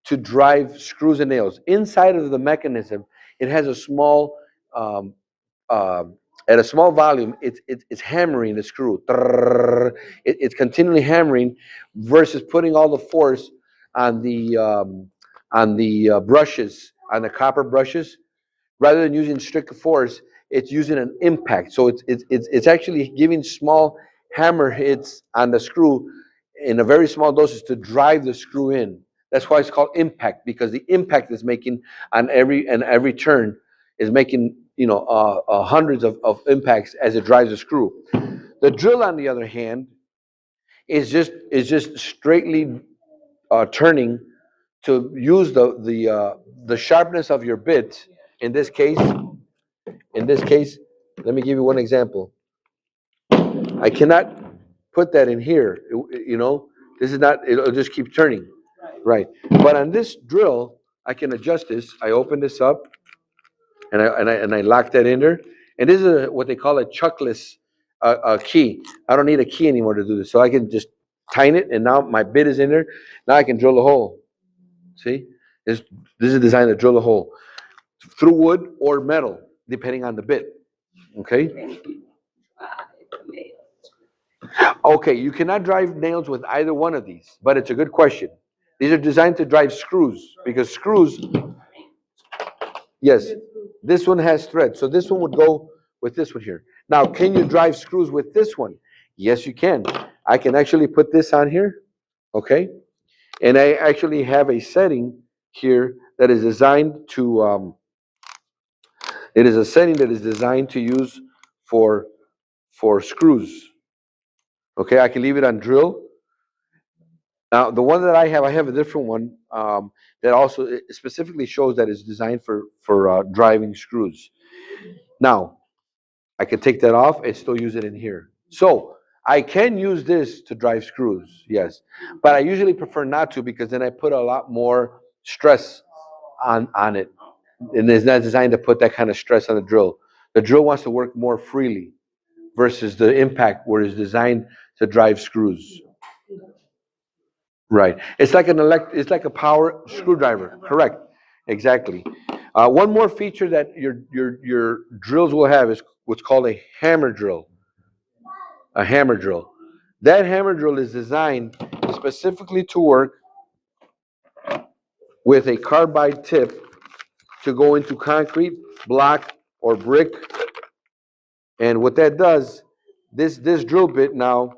to drive screws and nails. Inside of the mechanism, it has a small um, um, at a small volume, it's hammering the screw. It's continually hammering versus putting all the force on the brushes, on the copper brushes. Rather than using strict force, it's using an impact. So it's actually giving small hammer hits on the screw in a very small dosage to drive the screw in. That's why it's called impact, because the impact is making on every turn is making hundreds of impacts as it drives the screw. The drill, on the other hand, is just straightly turning to use the sharpness of your bit. In this case, let me give you one example. I cannot put that in here. This is not. It'll just keep turning, right? But on this drill, I can adjust this. I open this up, and I lock that in there. And this is what they call a chuckless key. I don't need a key anymore to do this, so I can just tighten it, and now my bit is in there. Now I can drill a hole. See, this is designed to drill a hole through wood or metal, depending on the bit. Okay. Okay, you cannot drive nails with either one of these, but it's a good question. These are designed to drive screws, because screws, yes, this one has thread. So this one would go with this one here. Now, can you drive screws with this one? Yes, you can. I can actually put this on here, okay? And I actually have a setting here that is designed to, it is a setting that is designed to use for screws. Okay, I can leave it on drill. Now, the one that I have a different one that also specifically shows that it's designed for driving screws. Now, I can take that off and still use it in here. So I can use this to drive screws, yes, but I usually prefer not to, because then I put a lot more stress on it, and it's not designed to put that kind of stress on the drill. The drill wants to work more freely versus the impact, where it's designed to drive screws. Right. It's like a power screwdriver. Correct. Exactly. One more feature that your drills will have is what's called a hammer drill. A hammer drill. That hammer drill is designed specifically to work with a carbide tip to go into concrete, block, or brick. And what that does, this drill bit now,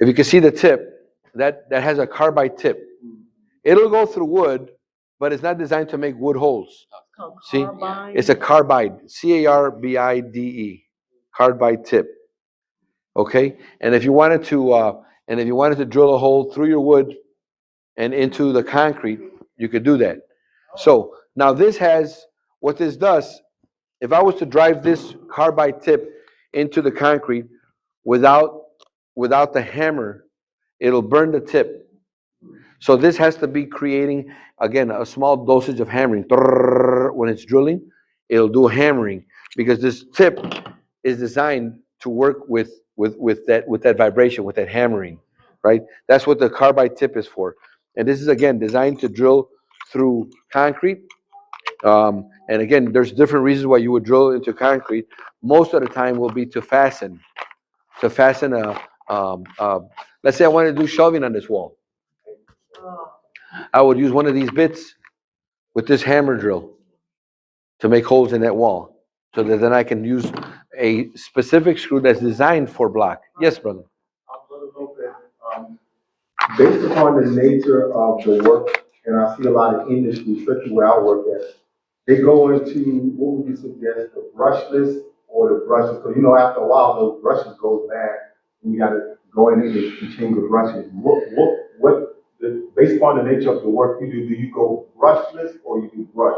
if you can see the tip, that has a carbide tip. It'll go through wood, but it's not designed to make wood holes. See, it's a carbide, carbide, carbide tip. Okay, and if you wanted to drill a hole through your wood and into the concrete, you could do that. So now what this does. If I was to drive this carbide tip into the concrete without without the hammer, it'll burn the tip. So this has to be creating, again, a small dosage of hammering. When it's drilling, it'll do hammering because this tip is designed to work with that vibration, with that hammering, right? That's what the carbide tip is for. And this is, again, designed to drill through concrete. And again, there's different reasons why you would drill into concrete. Most of the time will be to fasten let's say I want to do shelving on this wall. I would use one of these bits with this hammer drill to make holes in that wall, so that then I can use a specific screw that's designed for block. Yes, brother. Brother Lopez, based upon the nature of the work, and I see a lot of industry, especially where I work at, they go into, what would you suggest, the brushless or the brushes? Because after a while, those brushes go bad, and you got to go in and change the brushes. Based upon the nature of the work you do you go brushless or you do brush?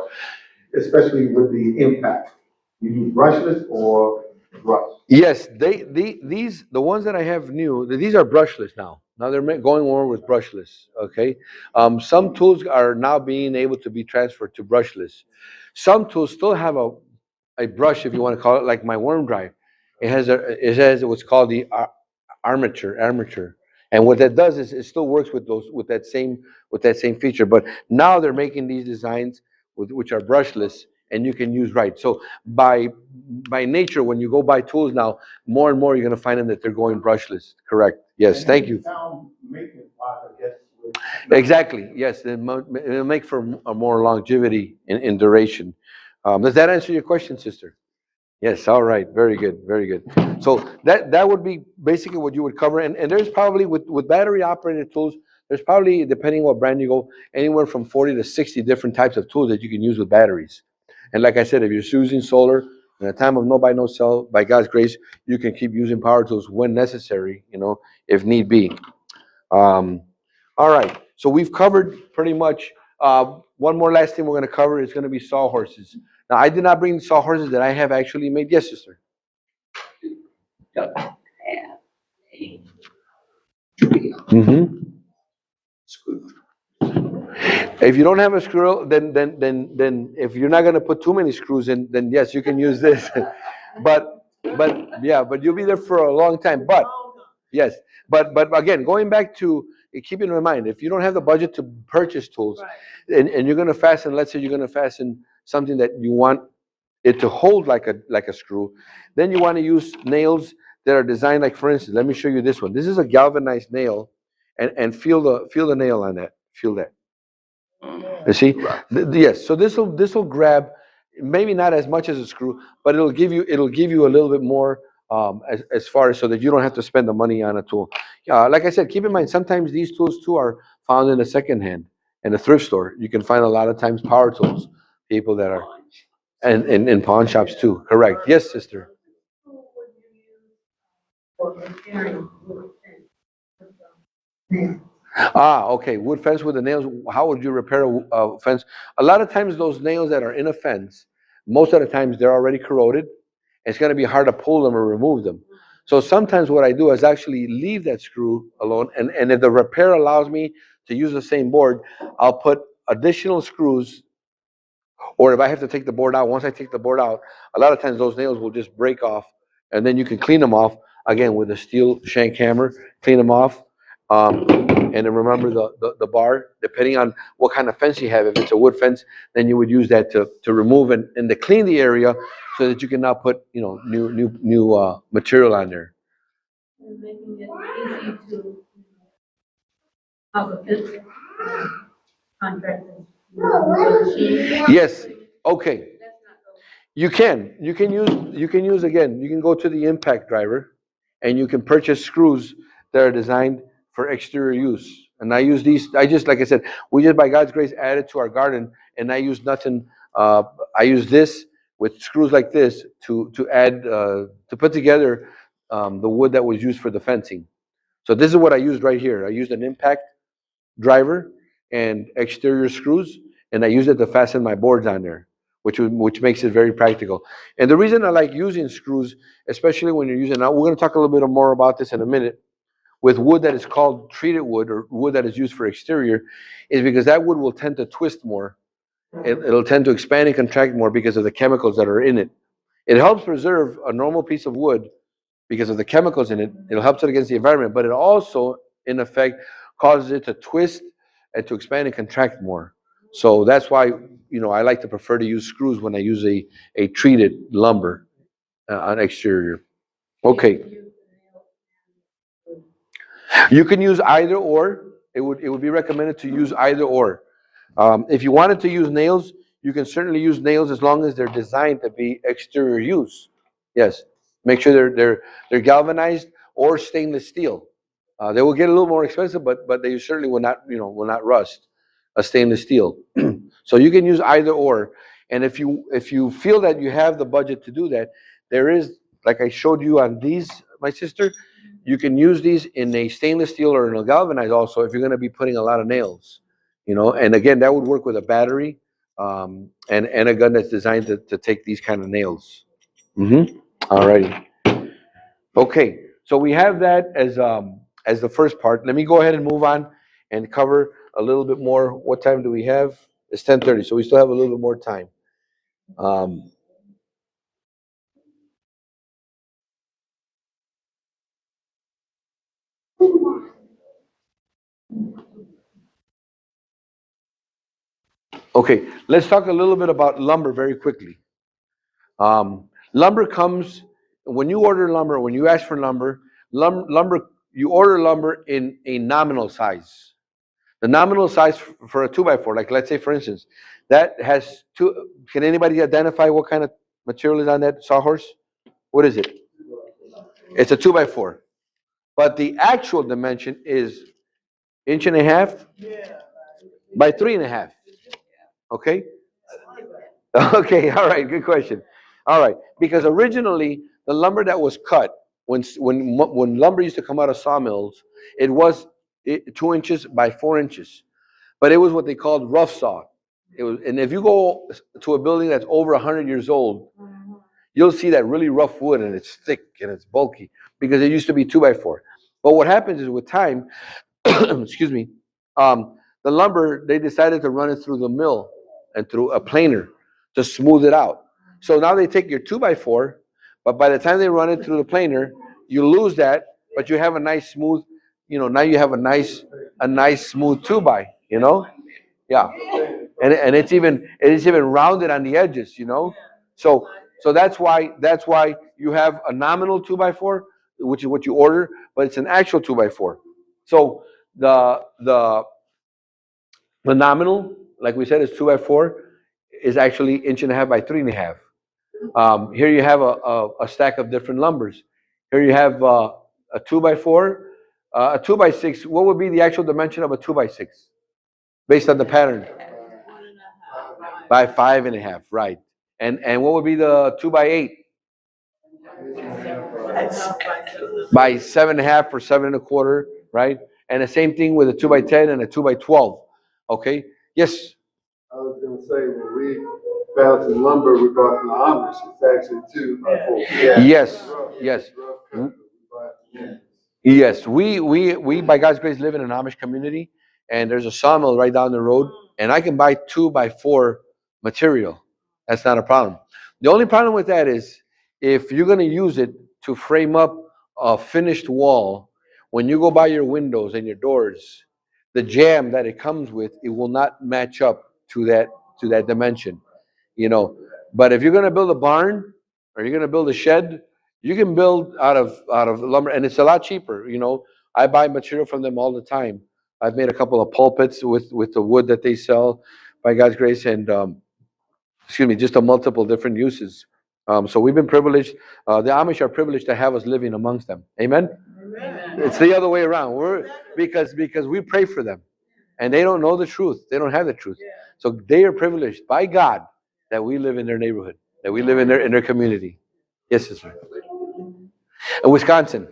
Especially with the impact, you do brushless or brush? Yes, the ones that I have new, these are brushless now. Now they're going more with brushless. Okay, some tools are now being able to be transferred to brushless. Some tools still have a brush, if you want to call it, like my worm drive. It has what's called the armature, and what that does is it still works with that same feature. But now they're making these designs which are brushless, and you can use right. So by nature, when you go buy tools now, more and more you're going to find them that they're going brushless. Correct. Yes. Thank you. Sound maintenance wise, I guess. Exactly. Yes. It'll make for a more longevity in duration. Does that answer your question, sister? Yes, all right, very good, very good. So that would be basically what you would cover, and there's probably with battery operated tools, there's probably, depending what brand you go, anywhere from 40 to 60 different types of tools that you can use with batteries. And like I said, if you're using solar, in a time of no buy, no sell, by God's grace, you can keep using power tools when necessary, if need be. Um, all right, so we've covered pretty much. One more last thing we're going to cover is going to be sawhorses. Now, I did not bring sawhorses that I have actually made. Yes, sister. Don't have a drill, Mm-hmm. screw. If you don't have a screw, then if you're not going to put too many screws in, then yes, you can use this. but you'll be there for a long time. But yes, but again, going back to keeping in mind, if you don't have the budget to purchase tools, and you're going to fasten, let's say you're going to fasten something that you want it to hold like a screw, then you want to use nails that are designed, like, for instance, let me show you this one. This is a galvanized nail, and feel the nail on that. Feel that. You see? Yes. So this will grab, maybe not as much as a screw, but it'll give you a little bit more, as far as, so that you don't have to spend the money on a tool. Like I said, keep in mind, sometimes these tools too are found in a second hand, in a thrift store. You can find a lot of times power tools, people that are, and in pawn shops too. Correct. Yes, sister. Okay. Wood fence with the nails. How would you repair a fence? A lot of times, those nails that are in a fence, most of the times they're already corroded. It's going to be hard to pull them or remove them. So sometimes what I do is actually leave that screw alone, and if the repair allows me to use the same board, I'll put additional screws. Or if I have to take the board out, once I take the board out, a lot of times those nails will just break off, and then you can clean them off. again, with a steel shank hammer, clean them off. And then remember the bar, depending on what kind of fence you have. If it's a wood fence, then you would use that to remove and to clean the area so that you can now put, new material on there. And making it easy to have a good contractor. Yes, okay. You can use again, you can go to the impact driver and you can purchase screws that are designed for exterior use. And I use these, like I said, we just by God's grace added to our garden, and I use nothing, I use this with screws like this to add, to put together, the wood that was used for the fencing. So this is what I used right here. I used an impact driver and exterior screws, and I use it to fasten my boards on there, which makes it very practical. And the reason I like using screws, especially when you're using, now we're going to talk a little bit more about this in a minute, with wood that is called treated wood or wood that is used for exterior, is because that wood will tend to twist more. It'll tend to expand and contract more because of the chemicals that are in it. It helps preserve a normal piece of wood because of the chemicals in it. It'll help it against the environment, but it also, in effect, causes it to twist and to expand and contract more. So that's why, I like to prefer to use screws when I use a treated lumber on exterior. Okay, you can use either or. It would be recommended to use either or. If you wanted to use nails, you can certainly use nails as long as they're designed to be exterior use. Yes, make sure they're galvanized or stainless steel. They will get a little more expensive, but they certainly will not rust. A stainless steel. So you can use either or. And if you feel that you have the budget to do that, there is, like I showed you on these, my sister, you can use these in a stainless steel or in a galvanized also if you're going to be putting a lot of nails. And again, that would work with a battery, and a gun that's designed to take these kind of nails. All righty. Okay, so we have that as the first part. Let me go ahead and move on and cover a little bit more. What time do we have? It's 10:30, so we still have a little bit more time. Um, okay, let's talk a little bit about lumber very quickly. Lumber comes when you order lumber. When you ask for lumber, you order lumber in a nominal size. The nominal size for a 2x4, like let's say for instance, that has two. Can anybody identify what kind of material is on that sawhorse? What is it? It's a 2x4, but the actual dimension is inch and a half by 3.5. Okay. Okay. All right. Good question. All right. Because originally the lumber that was cut when lumber used to come out of sawmills, it was 2 inches by 4 inches. But it was what they called rough saw. And if you go to a building that's over 100 years old, you'll see that really rough wood, and it's thick and it's bulky because it used to be 2x4. But what happens is with time, excuse me, the lumber, they decided to run it through the mill and through a planer to smooth it out. So now they take your 2x4, but by the time they run it through the planer, you lose that, but you have a nice smooth, now you have a nice smooth 2x, yeah. And it's even rounded on the edges. So that's why you have a nominal 2x4, which is what you order, but it's an actual 2x4. So the nominal, like we said, is 2x4, is actually inch and a half by 3.5. Here you have a stack of different lumbers. Here you have a 2x4, a 2x6. What would be the actual dimension of a 2x6 based on the pattern? By 5.5, right? And what would be the 2x8? By 7.5 or 7.25, right? And the same thing with a 2x10 and a 2x12. Okay. Yes. I was gonna say, when we found some lumber we bought from the Amish, it's actually 2 by 4. Yeah. Yes. Yes. Yes. We by God's grace live in an Amish community, and there's a sawmill right down the road, and I can buy 2x4 material. That's not a problem. The only problem with that is if you're going to use it to frame up a finished wall, when you go by your windows and your doors, the jamb that it comes with, it will not match up to that dimension, you know. But if you're going to build a barn or you're going to build a shed, you can build out of lumber, and it's a lot cheaper. You know, I buy material from them all the time. I've made a couple of pulpits with the wood that they sell, by God's grace, and excuse me, just a multiple different uses. So we've been privileged. The Amish are privileged to have us living amongst them. Amen. It's the other way around. We're because we pray for them, and they don't know the truth. They don't have the truth. So they are privileged by God that we live in their neighborhood, that we live in their community. Yes, sister. And Wisconsin.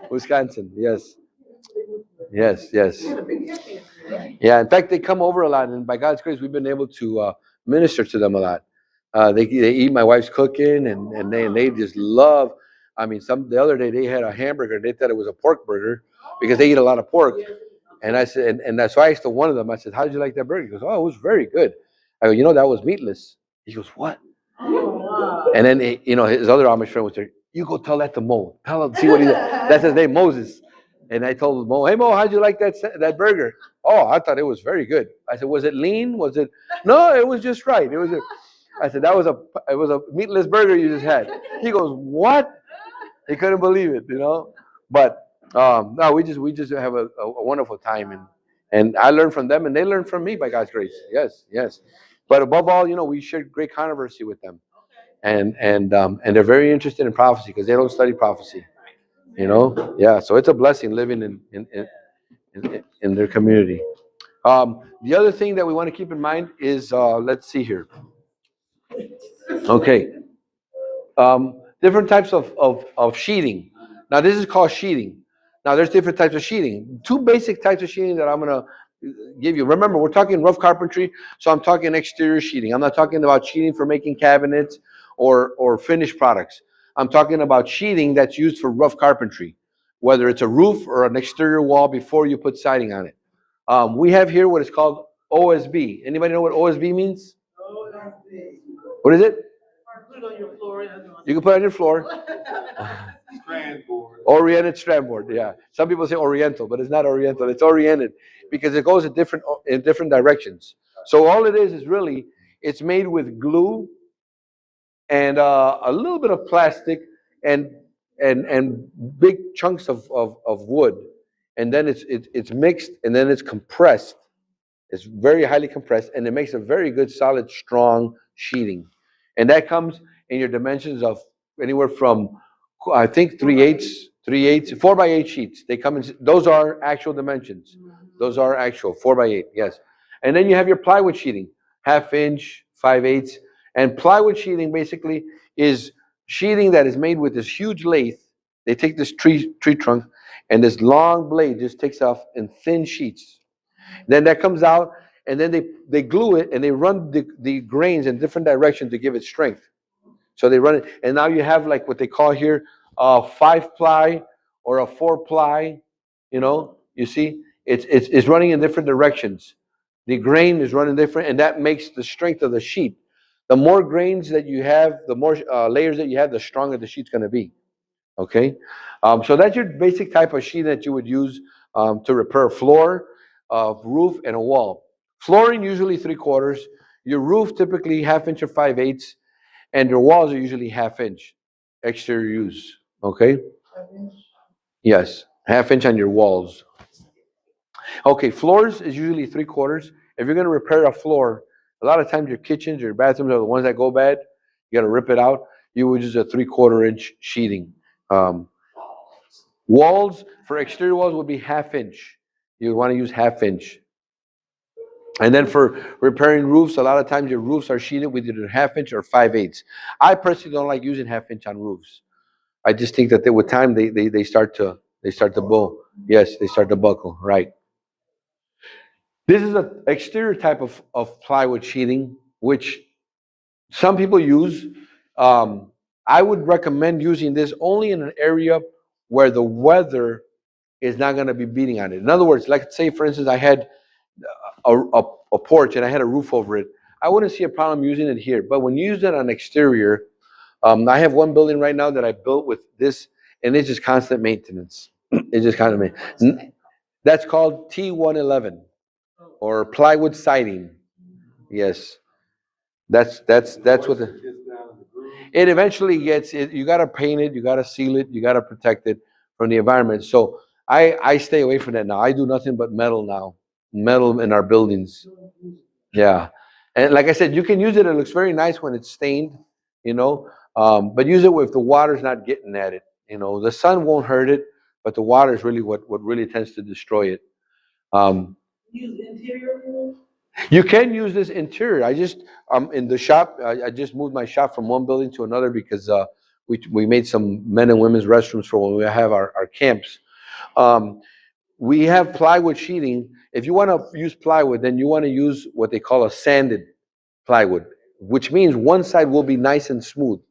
Wisconsin. Yes. Yes. Yes. Yeah. In fact, they come over a lot, and by God's grace, we've been able to minister to them a lot. They eat my wife's cooking, and they just love. I mean, the other day they had a hamburger. They thought it was a pork burger because they eat a lot of pork. And I said, and that's why I asked one of them. I said, "How did you like that burger?" He goes, "Oh, it was very good." I go, "You know, that was meatless." He goes, "What?" And then his other Amish friend was there. "You go tell that to Mo. Tell him, see what he." That's his name, Moses. And I told Mo, "Hey Mo, how'd you like that burger?" "Oh, I thought it was very good." I said, "Was it lean? Was it?" "No, it was just right. It was." I said, it was a meatless burger you just had." He goes, "What?" He couldn't believe it, you know. But no, we just have a wonderful time, and I learn from them, and they learn from me by God's grace. Yes, yes. But above all, we share great controversy with them, and they're very interested in prophecy because they don't study prophecy. Yeah. So it's a blessing living in their community. The other thing that we want to keep in mind is let's see here. Okay. Different types of sheeting. Now, this is called sheeting. Now, there's different types of sheeting. Two basic types of sheeting that I'm going to give you. Remember, we're talking rough carpentry, so I'm talking exterior sheeting. I'm not talking about sheeting for making cabinets or finished products. I'm talking about sheeting that's used for rough carpentry, whether it's a roof or an exterior wall before you put siding on it. We have here what is called OSB. Anybody know what OSB means? What is it? You can put it on your floor. Strand board. Oriented strand board, yeah. Some people say Oriental, but it's not Oriental. It's oriented because it goes in different directions. So all it is really it's made with glue and a little bit of plastic and and big chunks of wood, and then it's mixed and then it's compressed. It's very highly compressed, and it makes a very good, solid, strong sheeting. And that comes in your dimensions of anywhere from, I think, 3/8, 4x8 sheets. They come in, those are actual dimensions. Those are actual 4x8, yes. And then you have your plywood sheeting, 1/2 inch, 5/8. And plywood sheeting basically is sheeting that is made with this huge lathe. They take this tree trunk, and this long blade just takes off in thin sheets. Then that comes out, and then they glue it, and they run the grains in different directions to give it strength. So they run it, and now you have like what they call here a 5-ply or a 4-ply. You see, it's running in different directions. The grain is running different, and that makes the strength of the sheet. The more grains that you have, the more layers that you have, the stronger the sheet's going to be. Okay, so that's your basic type of sheet that you would use to repair a floor, a roof, and a wall. Flooring usually 3/4. Your roof typically 1/2 inch or 5/8, and your walls are usually 1/2 inch exterior use. Okay. Yes, 1/2 inch on your walls. Okay, floors is usually 3/4. If you're going to repair a floor, a lot of times your kitchens, your bathrooms are the ones that go bad. You got to rip it out. You would use a 3/4 inch sheeting. Um, Walls for exterior walls would be 1/2 inch. You want to use 1/2 inch. And then for repairing roofs, a lot of times your roofs are sheeted with either 1/2 inch or 5/8. I personally don't like using 1/2 inch on roofs. I just think that with time they start to bow. Yes, they start to buckle. Right. This is an exterior type of plywood sheeting, which some people use. I would recommend using this only in an area where the weather is not going to be beating on it. In other words, like say for instance, I had a porch and I had a roof over it. I wouldn't see a problem using it here. But when you use it on exterior, I have one building right now that I built with this, and it's just constant maintenance. It's just constant maintenance. That's called T111 or plywood siding. Yes, that's what the. It eventually gets it. You got to paint it. You got to seal it. You got to protect it from the environment. So I stay away from that now. I do nothing but metal now. Metal in our buildings. Yeah, and like I said, you can use it. It looks very nice when it's stained, you know. But use it if the water's not getting at it. You know, the sun won't hurt it, but the water is really what really tends to destroy it. Um, you can use this interior. I just in the shop. I just moved my shop from one building to another because we made some men and women's restrooms for when we have our camps. Um, we have plywood sheeting. If you want to use plywood, then you want to use what they call a sanded plywood, which means one side will be nice and smooth.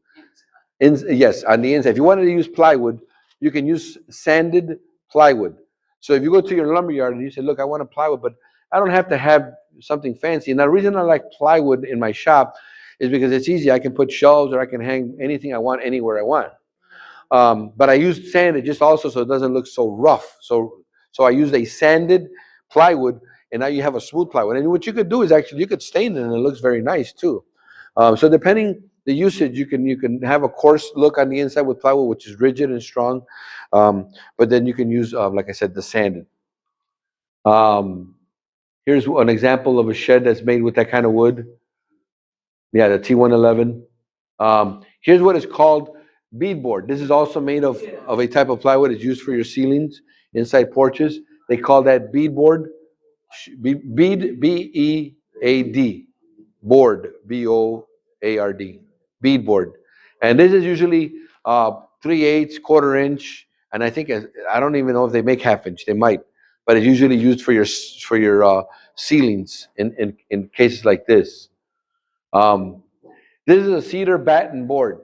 Yes, on the inside. If you wanted to use plywood, you can use sanded plywood. So if you go to your lumber yard and you say, "Look, I want a plywood, but I don't have to have something fancy." And the reason I like plywood in my shop is because it's easy. I can put shelves or I can hang anything I want anywhere I want. But I used sanded just also so it doesn't look so rough. So I used a sanded plywood, and now you have a smooth plywood. And what you could do is actually you could stain it, and it looks very nice too. So depending the usage, you can have a coarse look on the inside with plywood, which is rigid and strong. But then you can use, like I said, the sanded. Um, here's an example of a shed that's made with that kind of wood. Yeah, the T111. Here's what it's called, beadboard. This is also made of a type of plywood. It's used for your ceilings inside porches. They call that beadboard. Bead, B-E-A-D, board, B-O-A-R-D, beadboard. And this is usually 3/8, quarter inch, and I think I don't even know if they make half inch. They might, but it's usually used for your ceilings in cases like this. Um, this is a cedar batten board.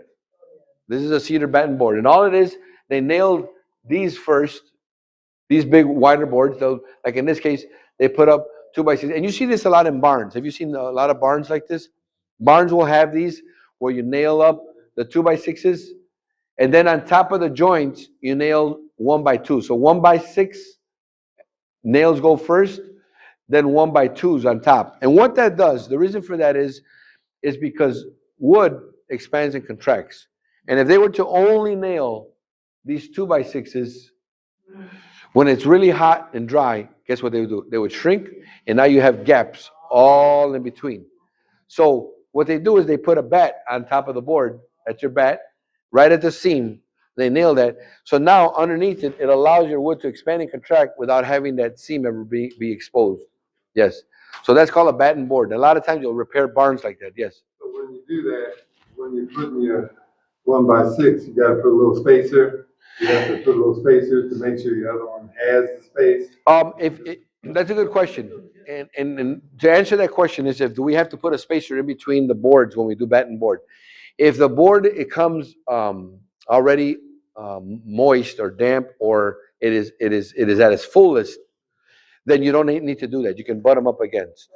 This is a cedar batten board. And all it is, they nailed these first, these big wider boards. So, like in this case, they put up 2x6. And you see this a lot in barns. Have you seen a lot of barns like this? Barns will have these where you nail up the 2x6s. And then on top of the joints, you nail 1x2. So 1x6 nails go first, then 1x2s on top. And what that does, the reason for that is because wood expands and contracts. And if they were to only nail these 2x6s, when it's really hot and dry, guess what they would do? They would shrink, and now you have gaps all in between. So what they do is they put a bat on top of the board. That's your bat, right at the seam. They nail that. So now underneath it, it allows your wood to expand and contract without having that seam ever be exposed. Yes. So that's called a batten board. A lot of times you'll repair barns like that. Yes. So when you do that, when you're putting your 1x6, you gotta put a little spacer. You have to put a little spacer to make sure the other one has the space. That's a good question. And to answer that question is do we have to put a spacer in between the boards when we do batten board? If the board it comes already moist or damp or it is at its fullest, then you don't need to do that. You can butt them up against.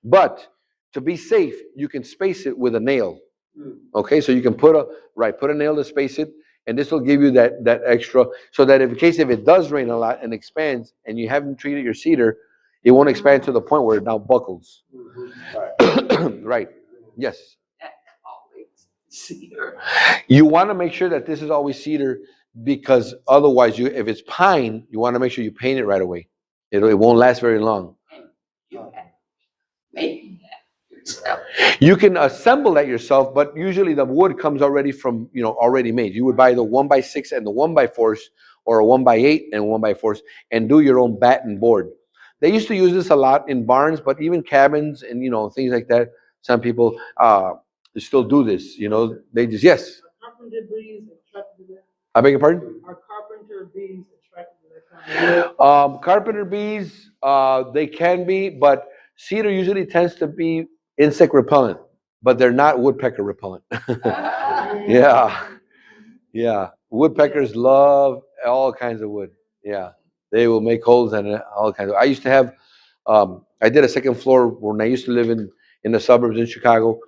But to be safe, you can space it with a nail. Okay, so you can put a nail to space it, and this will give you that extra, so that in case if it does rain a lot and expands, and you haven't treated your cedar, it won't expand to the point where it now buckles. Right. Yes. That's always cedar. You want to make sure that this is always cedar because otherwise, if it's pine, you want to make sure you paint it right away. It won't last very long. And you have made that yourself. You can assemble that yourself, but usually the wood comes already from, already made. You would buy the 1x6 and the 1x4s or a 1x8 and 1x4s and do your own batten board. They used to use this a lot in barns, but even cabins and, things like that. Some people still do this, they just, yes. Carpenter bees attracted to that? I beg your pardon? Are carpenter bees attracted to that kind of? Carpenter bees, they can be, but cedar usually tends to be insect repellent, but they're not woodpecker repellent. Yeah, yeah. Woodpeckers love all kinds of wood. Yeah, they will make holes in it, all kinds of. I used to have, I did a second floor when I used to live in the suburbs in Chicago.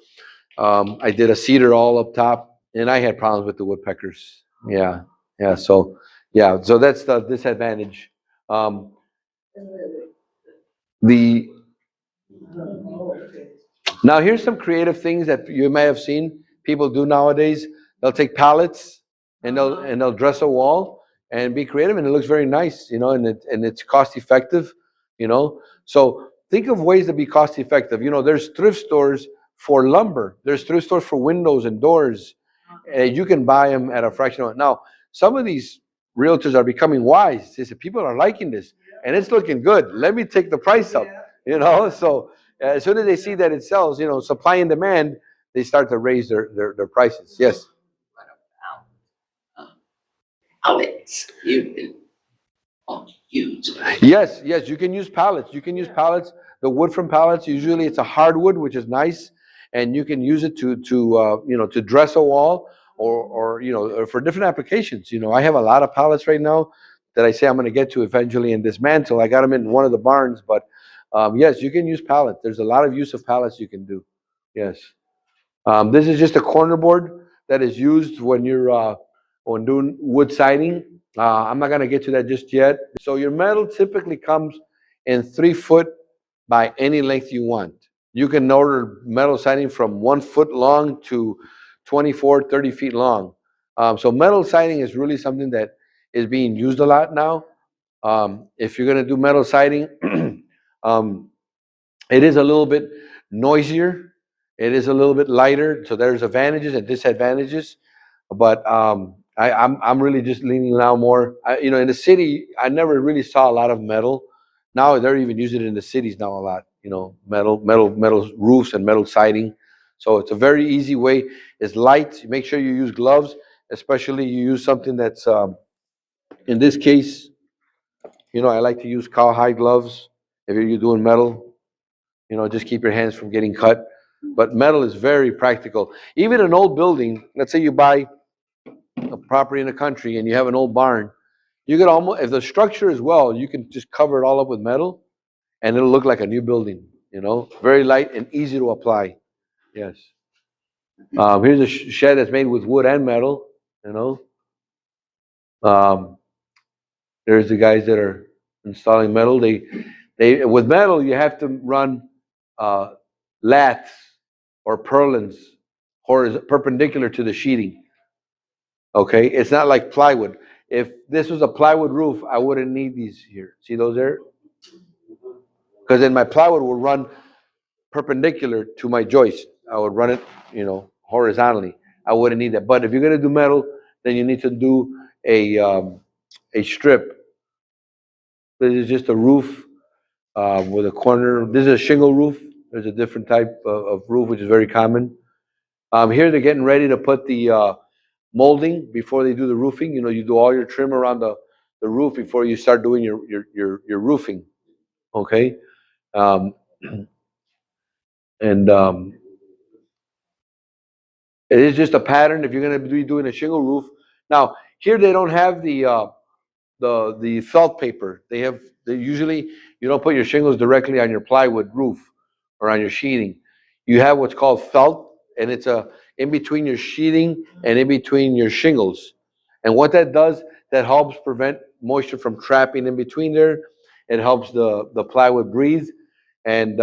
I did a cedar all up top, And I had problems with the woodpeckers. Yeah, yeah. So, yeah. So that's the disadvantage. Um, the Now here's some creative things that you may have seen people do nowadays. They'll take pallets and they'll dress a wall and be creative, and it looks very nice, and it's cost effective, you know. So think of ways to be cost effective. There's thrift stores for lumber. There's thrift stores for windows and doors. You can buy them at a fraction of it. Now, some of these realtors are becoming wise. They said people are liking this and it's looking good. Let me take the price up, So as soon as they see that it sells, supply and demand, they start to raise their prices. Yes. What about outlets? You can use. Yes, you can use pallets. You can use pallets. The wood from pallets, usually it's a hardwood, which is nice, and you can use it to dress a wall or for different applications. I have a lot of pallets right now that I say I'm going to get to eventually and dismantle. I got them in one of the barns, but yes, you can use pallets. There's a lot of use of pallets you can do. Yes. This is just a corner board that is used when doing wood siding. I'm not going to get to that just yet. So your metal typically comes in 3 foot by any length you want. You can order metal siding from 1 foot long to 24, 30 feet long. So metal siding is really something that is being used a lot now. If you're going to do metal siding, um, it is a little bit noisier. It is a little bit lighter. So there's advantages and disadvantages. But I'm really just leaning now more. In the city, I never really saw a lot of metal. Now they're even using it in the cities now a lot. Metal roofs and metal siding. So it's a very easy way. It's light. Make sure you use gloves, especially you use something that's in this case. I like to use cowhide gloves if you're doing metal. Just keep your hands from getting cut. But metal is very practical. Even an old building, let's say you buy a property in the country and you have an old barn, you could almost, if the structure is well, you can just cover it all up with metal and it'll look like a new building, very light and easy to apply. Yes. Here's a shed that's made with wood and metal, you know. Um, there's the guys that are installing metal. They with metal, you have to run uh, lats or purlins perpendicular to the sheeting. Okay, it's not like plywood. If this was a plywood roof, I wouldn't need these here. See those there? Because then my plywood will run perpendicular to my joist. I would run it, horizontally. I wouldn't need that. But if you're gonna do metal, then you need to do a strip. This is just a roof with a corner. This is a shingle roof. There's a different type of roof, which is very common. Here they're getting ready to put the molding before they do the roofing. You do all your trim around the roof before you start doing your roofing. Okay, um, and it is just a pattern if you're going to be doing a shingle roof. Now here they don't have the felt paper. They usually you don't put your shingles directly on your plywood roof or on your sheeting. You have what's called felt, and it's a in between your sheeting and in between your shingles. And what that does, that helps prevent moisture from trapping in between there. It helps the plywood breathe, and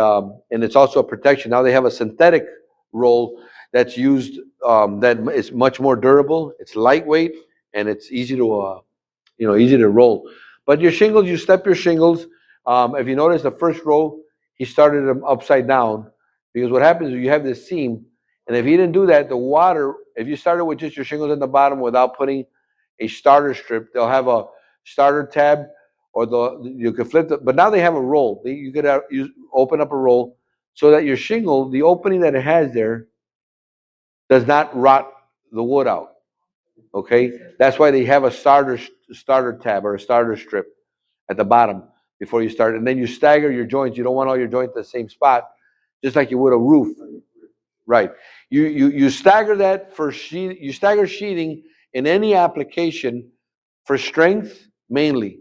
it's also a protection. Now they have a synthetic roll that's used that is much more durable. It's lightweight and it's easy to roll. But your shingles, you step your shingles. If you notice the first row, he started them upside down because what happens is you have this seam, and if you didn't do that, the water, if you started with just your shingles in the bottom without putting a starter strip, they'll have a starter tab, or you could flip it. But now they have a roll. You could open up a roll so that your shingle, the opening that it has there, does not rot the wood out. Okay, that's why they have a starter tab or a starter strip at the bottom before you start, and then you stagger your joints. You don't want all your joints in the same spot, just like you would a roof, right? You stagger that for sheet. You stagger sheeting in any application for strength mainly,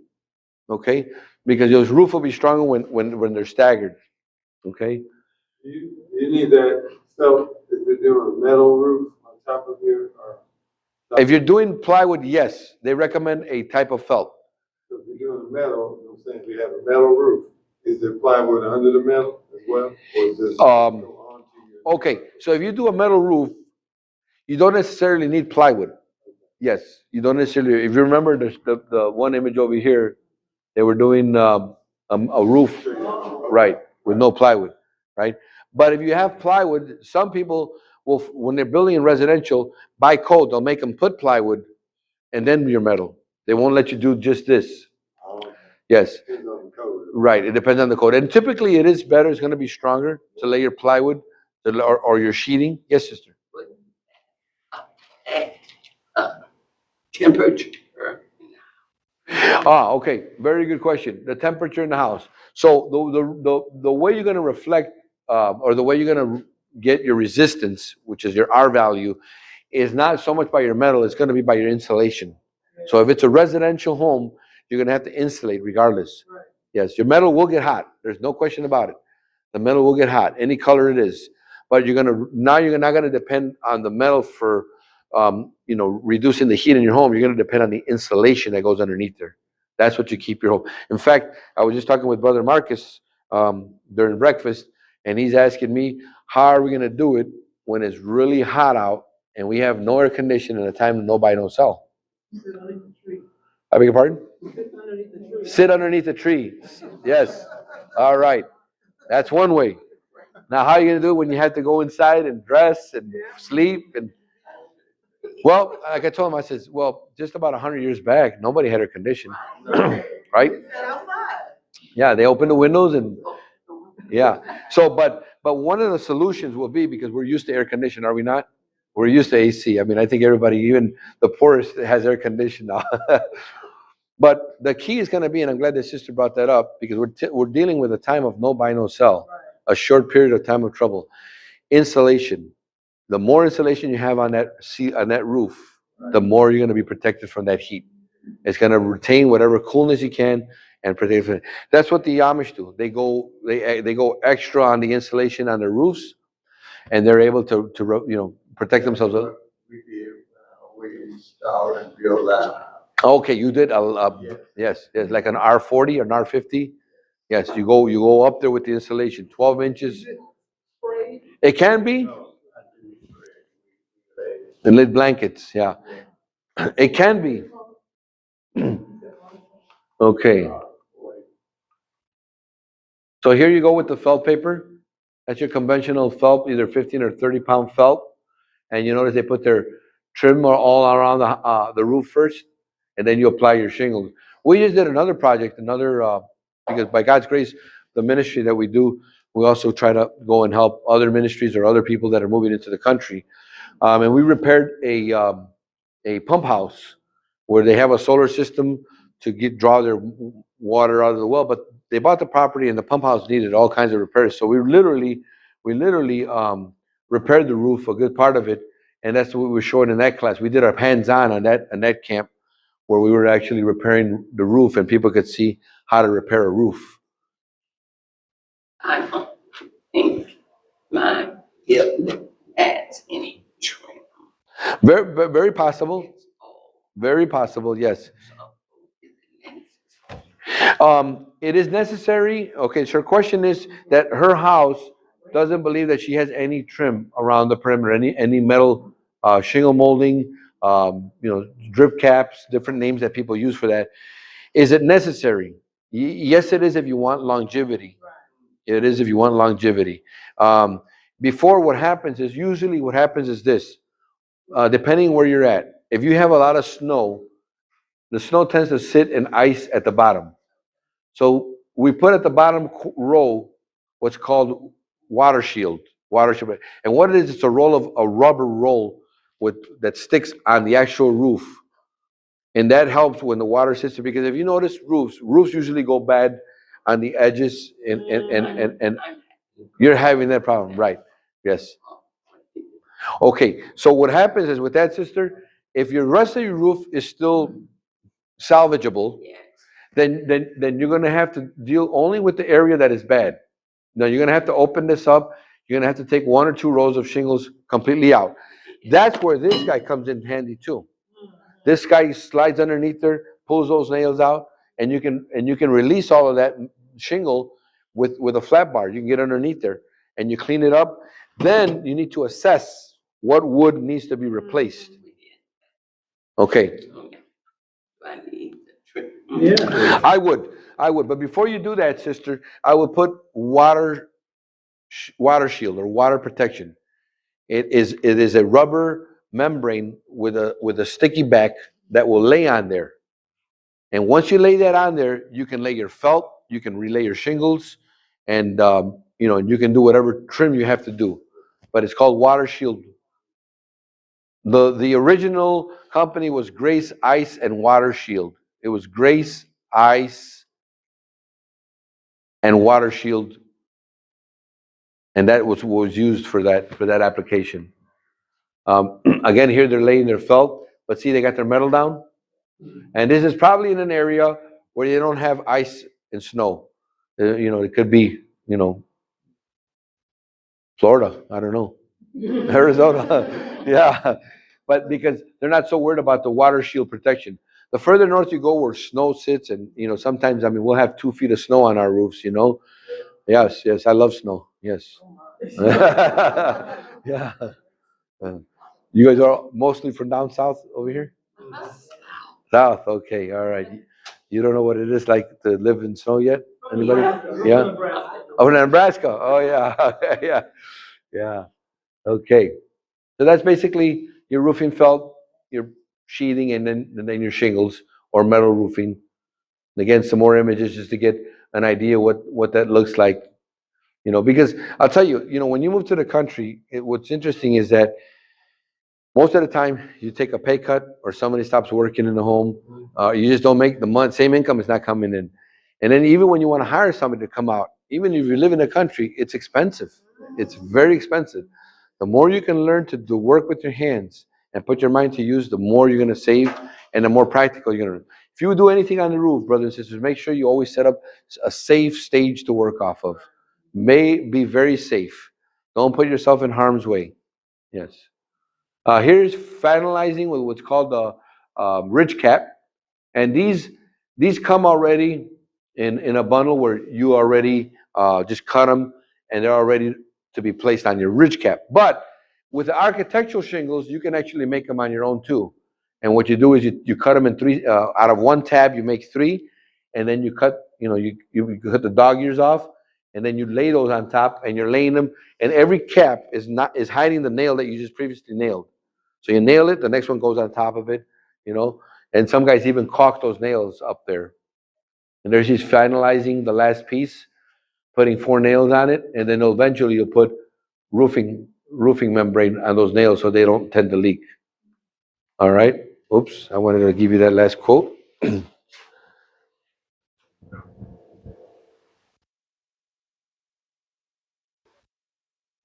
okay? Because those roof will be stronger when they're staggered, okay? You need that, so if you're doing a metal roof on top of your, or? If you're doing plywood, yes, they recommend a type of felt. So if you're doing metal, you know what I'm saying, we have a metal roof. Is there plywood under the metal as well? Or is this? Go onto your- Okay, so if you do a metal roof, you don't necessarily need plywood. Yes, you don't necessarily, if you remember the one image over here, they were doing, a roof, right, with no plywood, right? But if you have plywood, some people will, when they're building in residential, by code, they'll make them put plywood and then your metal. They won't let you do just this. Yes, Depends on the code. right, it depends on the code. And typically it is better, it's gonna be stronger to lay your plywood or your sheeting. Yes, sister? At, temperature. Okay, very good question. The temperature in the house. So the way you're gonna reflect, or the way you're gonna get your resistance, which is your R value, is not so much by your metal, it's gonna be by your insulation. So if it's a residential home, you're gonna have to insulate regardless. Yes, your metal will get hot, there's no question about it. The metal will get hot, any color it is. But you're not gonna depend on the metal for, reducing the heat in your home. You're gonna depend on the insulation that goes underneath there. That's what you keep your home. In fact, I was just talking with Brother Marcus, during breakfast, and he's asking me, how are we gonna do it when it's really hot out and we have no air conditioning at a time nobody no sell? Sit underneath the tree. I beg your pardon? Sit underneath the tree. Sit underneath a tree. Yes. All right. That's one way. Now, how are you gonna do it when you have to go inside and dress and sleep? And well, like I told him, I says, well, just about 100 years back, nobody had air conditioning, right? Yeah, they opened the windows and yeah. So, but one of the solutions will be, because we're used to air conditioning, are we not? We're used to AC. I mean, I think everybody, even the poorest, has air conditioning now. But the key is going to be, and I'm glad the sister brought that up, because we're dealing with a time of no buy, no sell, a short period of time of trouble. Insulation. The more insulation you have on that roof, the more you're going to be protected from that heat. It's going to retain whatever coolness you can and protect it. That's what the Amish do. They go extra on the insulation on their roofs, and they're able to protect themselves. We did, we installed and built that. Okay, you did yes, like an R40 or an R50. Yes, you go up there with the insulation, 12 inches. It can be. And lit blankets, yeah. It can be. Okay. So here you go with the felt paper. That's your conventional felt, either 15 or 30-pound felt. And you notice they put their trim all around the roof first, and then you apply your shingles. We just did another project, because by God's grace, the ministry that we do, we also try to go and help other ministries or other people that are moving into the country. And we repaired a pump house where they have a solar system to draw their water out of the well, but they bought the property and the pump house needed all kinds of repairs. So we literally repaired the roof, a good part of it, and that's what we were showing in that class. We did our hands-on on that camp where we were actually repairing the roof, and people could see how to repair a roof. I don't think my hip has any trim. Very, very possible. It's all Very possible. Yes. so, is it necessary? It is necessary. Okay, so her question is that her house doesn't believe that she has any trim around the perimeter, any metal shingle molding, drip caps, different names that people use for that. Is it necessary? Yes, it is if you want longevity. It is if you want longevity. Before, usually what happens is this, depending where you're at. If you have a lot of snow, the snow tends to sit in ice at the bottom. So we put at the bottom row what's called water shield. And what it is, it's a rubber roll that sticks on the actual roof. And that helps when the water sits there, because if you notice roofs usually go bad on the edges, and you're having that problem, right? Yes. Okay, so what happens is with that, sister, if your rest of your roof is still salvageable, Yes. then you're gonna have to deal only with the area that is bad. Now you're gonna have to open this up. You're gonna have to take 1 or 2 rows of shingles completely out. That's where this guy comes in handy too. This guy slides underneath there, pulls those nails out, and you can release all of that shingle with a flat bar. You can get underneath there and you clean it up. Then you need to assess what wood needs to be replaced. Okay, Okay. I need the trick. Yeah. I would, but before you do that, sister, I would put water shield or water protection. It is a rubber membrane with a sticky back that will lay on there. And once you lay that on there, you can lay your felt, you can relay your shingles, and you can do whatever trim you have to do. But it's called Water Shield. The original company was Grace Ice and Water Shield. It was Grace Ice and Water Shield, and that was what was used for that application. Again, here they're laying their felt, but see they got their metal down, and this is probably in an area where they don't have ice and snow. It could be Florida. I don't know. Arizona. Yeah. But because they're not so worried about the water shield protection. The further north you go where snow sits, and sometimes, I mean, we'll have 2 feet of snow on our roofs. Yes, yes, I love snow. Yes. Yeah. You guys are mostly from down south over here? South, okay, all right. You don't know what it is like to live in snow yet? Anybody? Yeah? Oh, Nebraska. Oh, yeah. Yeah. Yeah. Okay. So that's basically your roofing felt, your sheathing, and then your shingles or metal roofing. And again, some more images just to get an idea what that looks like. Because I'll tell you, when you move to the country, what's interesting is that most of the time you take a pay cut or somebody stops working in the home. You just don't make the month. Same income is not coming in. And then even when you want to hire somebody to come out, even if you live in the country, it's expensive. It's very expensive. The more you can learn to do work with your hands and put your mind to use, the more you're going to save and the more practical you're going to. If you do anything on the roof, brothers and sisters, make sure you always set up a safe stage to work off of. May be very safe. Don't put yourself in harm's way. Yes. Here's finalizing with what's called the ridge cap, and these come already in a bundle where you already just cut them, and they're already to be placed on your ridge cap. But with the architectural shingles, you can actually make them on your own too. And what you do is you cut them in three out of one tab. You make three, and then you cut you cut the dog ears off, and then you lay those on top, and you're laying them. And every cap is hiding the nail that you just previously nailed. So you nail it, the next one goes on top of it, and some guys even caulk those nails up there. And there's just finalizing the last piece, putting 4 nails on it, and then eventually you'll put roofing membrane on those nails so they don't tend to leak. All right. Oops, I wanted to give you that last quote. The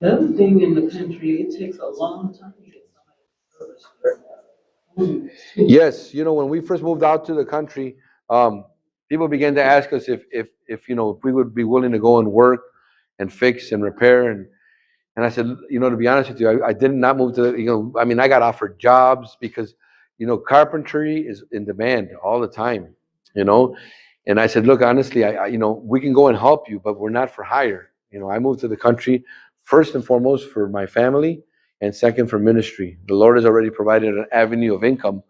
other thing in the country, it takes a long time to get somebody to service. Yes, when we first moved out to the country, people began to ask us if we would be willing to go and work and fix and repair. And I said, to be honest with you, I did not move to, I mean, I got offered jobs because, carpentry is in demand all the time, you know. And I said, look, honestly, we can go and help you, but we're not for hire. I moved to the country first and foremost for my family, and second for ministry. The Lord has already provided an avenue of income.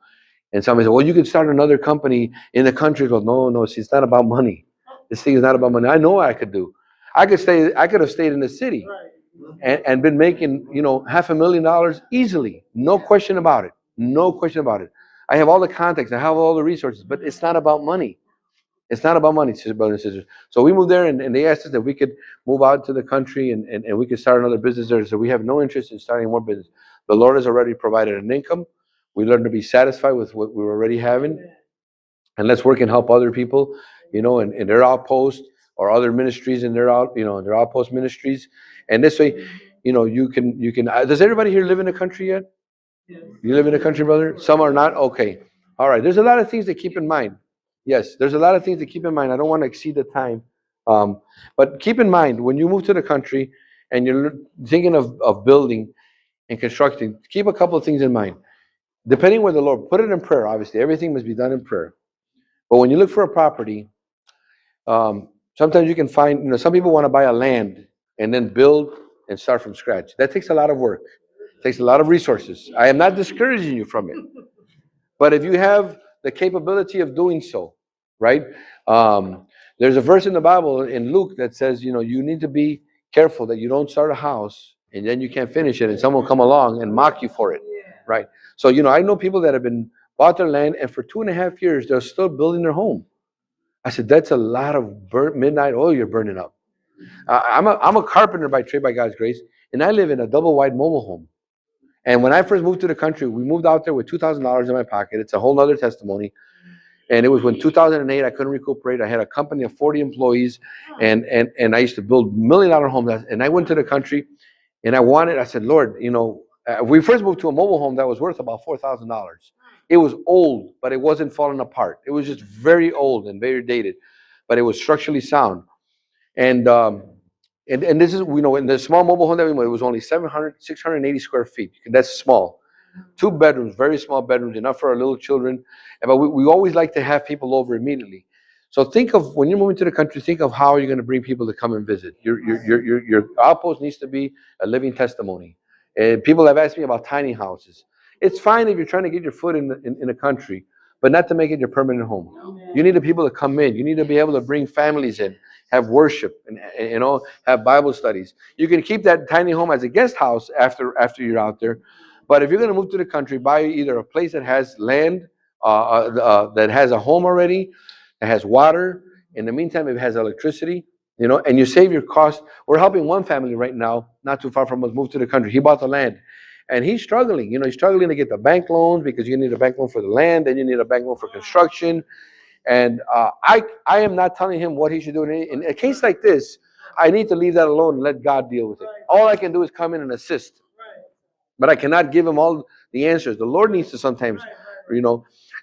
And somebody said, well, you could start another company in the country. Well, no, see, it's not about money. This thing is not about money. I know what I could do. I could have stayed in the city and been making, $500,000 easily. No question about it. No question about it. I have all the contacts. I have all the resources, but it's not about money. It's not about money, brothers and sisters. So we moved there, and they asked us if we could move out to the country and we could start another business there. So we have no interest in starting more business. The Lord has already provided an income. We learned to be satisfied with what we were already having, and let's work and help other people, in their outpost or other ministries in their their outpost ministries. And this way, you can. Does everybody here live in the country yet? You live in the country, brother? Some are not? Okay. All right. There's a lot of things to keep in mind. Yes, there's a lot of things to keep in mind. I don't want to exceed the time. But keep in mind, when you move to the country and you're thinking of building, in constructing, keep a couple of things in mind. Depending where the Lord, put it in prayer, obviously. Everything must be done in prayer. But when you look for a property, sometimes you can find, some people want to buy a land and then build and start from scratch. That takes a lot of work. It takes a lot of resources. I am not discouraging you from it. But if you have the capability of doing so, right? There's a verse in the Bible in Luke that says, you need to be careful that you don't start a house and then you can't finish it and someone come along and mock you for it, right? So, I know people that have bought their land and for 2.5 years, they're still building their home. I said, that's a lot of midnight oil you're burning up. I'm a carpenter by trade, by God's grace, and I live in a double wide mobile home. And when I first moved to the country, we moved out there with $2,000 in my pocket. It's a whole other testimony. And it was when 2008, I couldn't recuperate. I had a company of 40 employees, and I used to build $1 million homes. And I went to the country, and I said, Lord, we first moved to a mobile home that was worth about $4,000. It was old, but it wasn't falling apart. It was just very old and very dated, but it was structurally sound. And this is, in the small mobile home that we moved, it was only 680 square feet. That's small. 2 bedrooms, very small bedrooms, enough for our little children. But we always like to have people over immediately. So think of, when you're moving to the country, think of how you're going to bring people to come and visit. Your outpost needs to be a living testimony. And people have asked me about tiny houses. It's fine if you're trying to get your foot in the country, but not to make it your permanent home. You need the people to come in. You need to be able to bring families in, have worship, and have Bible studies. You can keep that tiny home as a guest house after you're out there. But if you're going to move to the country, buy either a place that has land, that has a home already, that has water. In the meantime, it has electricity, and you save your cost. We're helping one family right now, not too far from us, move to the country. He bought the land, and he's struggling. He's struggling to get the bank loans because you need a bank loan for the land, and you need a bank loan for construction. And I am not telling him what he should do. In a case like this, I need to leave that alone and let God deal with it. All I can do is come in and assist. But I cannot give him all the answers. The Lord needs to sometimes,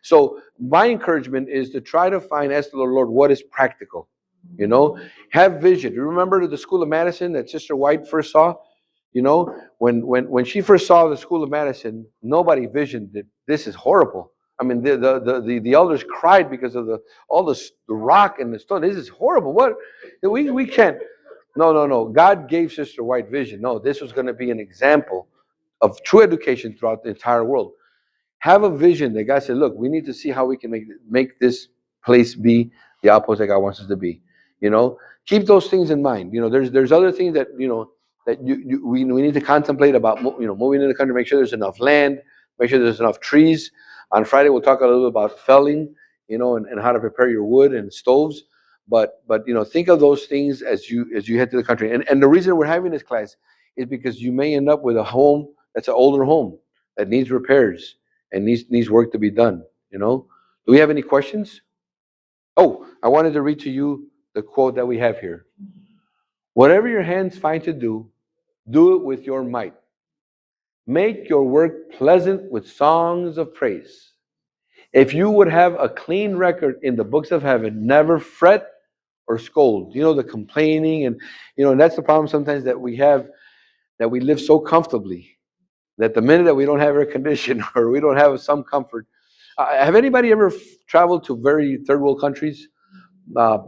So my encouragement is to try to ask the Lord, what is practical? Have vision. You remember the School of Madison that Sister White first saw? When she first saw the School of Madison, nobody visioned that this is horrible. I mean, the elders cried because of all the rock and the stone. This is horrible. What? We can't. No. God gave Sister White vision. No, this was going to be an example of true education throughout the entire world. Have a vision that God said, look, we need to see how we can make this place be the outpost that God wants us to be. Keep those things in mind. There's other things that that we need to contemplate about. Moving in the country, make sure there's enough land, make sure there's enough trees. On Friday, we'll talk a little bit about felling, and how to prepare your wood and stoves. But think of those things as you head to the country. And the reason we're having this class is because you may end up with a home that's an older home that needs repairs and needs work to be done. Do we have any questions? Oh, I wanted to read to you the quote that we have here. Whatever your hands find to do, do it with your might. Make your work pleasant with songs of praise. If you would have a clean record in the books of heaven, never fret or scold. The complaining and that's the problem sometimes that we have, that we live so comfortably that the minute that we don't have air conditioning or we don't have some comfort. Have anybody ever traveled to very third world countries?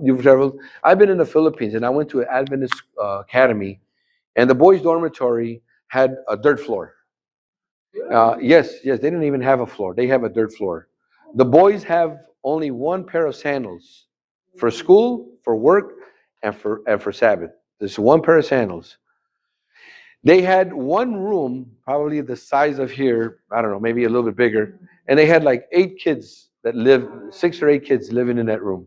You've traveled? I've been in the Philippines, and I went to an Adventist academy, and the boys' dormitory had a dirt floor. Yes, they didn't even have a floor. They have a dirt floor. The boys have only one pair of sandals for school, for work, and for Sabbath. There's one pair of sandals. They had one room, probably the size of here, I don't know, maybe a little bit bigger, and they had like 8 kids that live, 6 or 8 kids living in that room.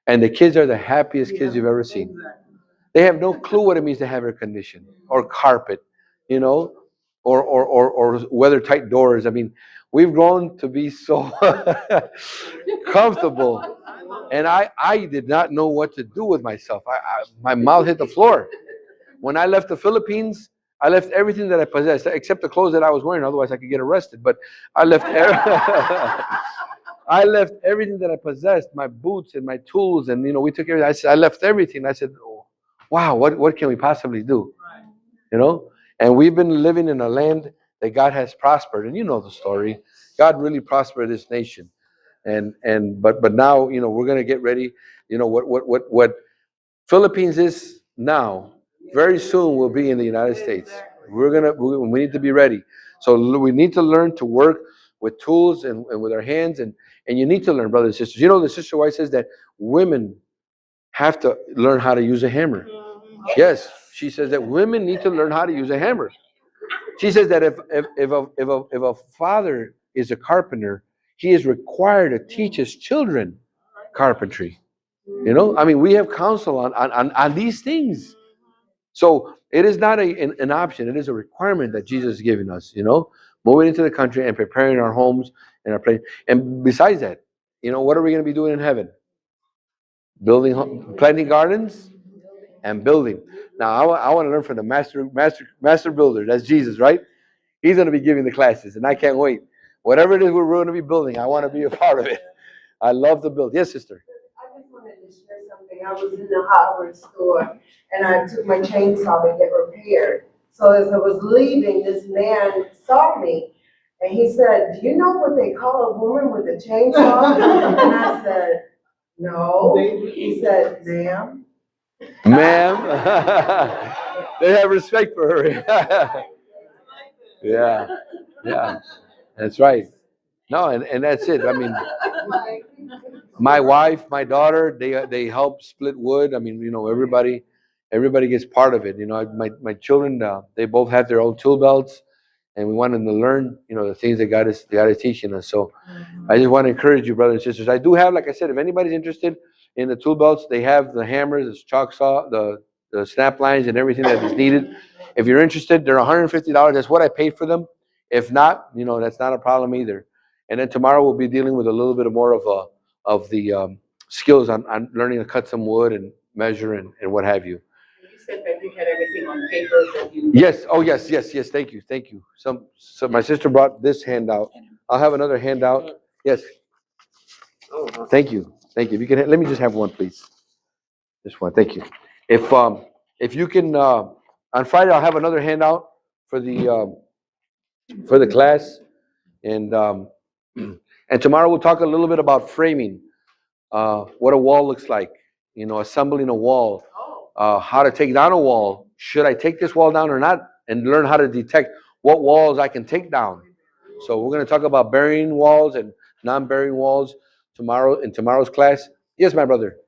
And the kids are the happiest kids you've ever seen. They have no clue what it means to have air conditioning or carpet, or weather-tight doors. I mean, we've grown to be so comfortable, and I did not know what to do with myself. My mouth hit the floor. When I left the Philippines, I left everything that I possessed, except the clothes that I was wearing. Otherwise, I could get arrested. But I left I left everything that I possessed, my boots and my tools, and we took everything. I left everything. I said, oh, wow, what can we possibly do? And we've been living in a land that God has prospered. And you know the story. God really prospered this nation. But now, we're gonna get ready. What Philippines is now, very soon will be in the United States. We need to be ready. So we need to learn to work with tools and with our hands, and you need to learn, brothers and sisters. The Sister White says that women have to learn how to use a hammer. Yes, she says that women need to learn how to use a hammer. She says that if a father is a carpenter, he is required to teach his children carpentry. I mean, we have counsel on these things. So it is not an option. It is a requirement that Jesus is giving us, moving into the country and preparing our homes and our place. And besides that, what are we going to be doing in heaven? Planting gardens and building. Now, I want to learn from the master builder. That's Jesus, right? He's going to be giving the classes, and I can't wait. Whatever it is we're going to be building, I want to be a part of it. I love to build. Yes, sister. I just wanted to share something. I was in the hardware store and I took my chainsaw to get repaired. So as I was leaving, this man saw me and he said, "Do you know what they call a woman with a chainsaw?" And I said, "No." He said, "Ma'am." Ma'am. They have respect for her. Yeah, yeah, that's right. No, and that's it. I mean, my wife, my daughter, they help split wood. I mean, everybody gets part of it. My children, they both have their own tool belts, and we want them to learn, the things that God is teaching us. So I just want to encourage you, brothers and sisters. I do have, like I said, if anybody's interested in the tool belts, they have the hammers, the chalk saw, the snap lines, and everything that is needed. If you're interested, they're $150. That's what I paid for them. If not, that's not a problem either. And then tomorrow we'll be dealing with a little bit more of the skills on learning to cut some wood and measure and what have you. You said that you had everything on paper that you. Yes. Oh, yes. Thank you. So my sister brought this handout. I'll have another handout. Yes. Thank you. If you can, let me just have one, please. This one. Thank you. If you can, on Friday I'll have another handout for the class, and and tomorrow we'll talk a little bit about framing, what a wall looks like, assembling a wall, how to take down a wall. Should I take this wall down or not? And learn how to detect what walls I can take down. So we're going to talk about burying walls and non-burying walls tomorrow in tomorrow's class. Yes, my brother.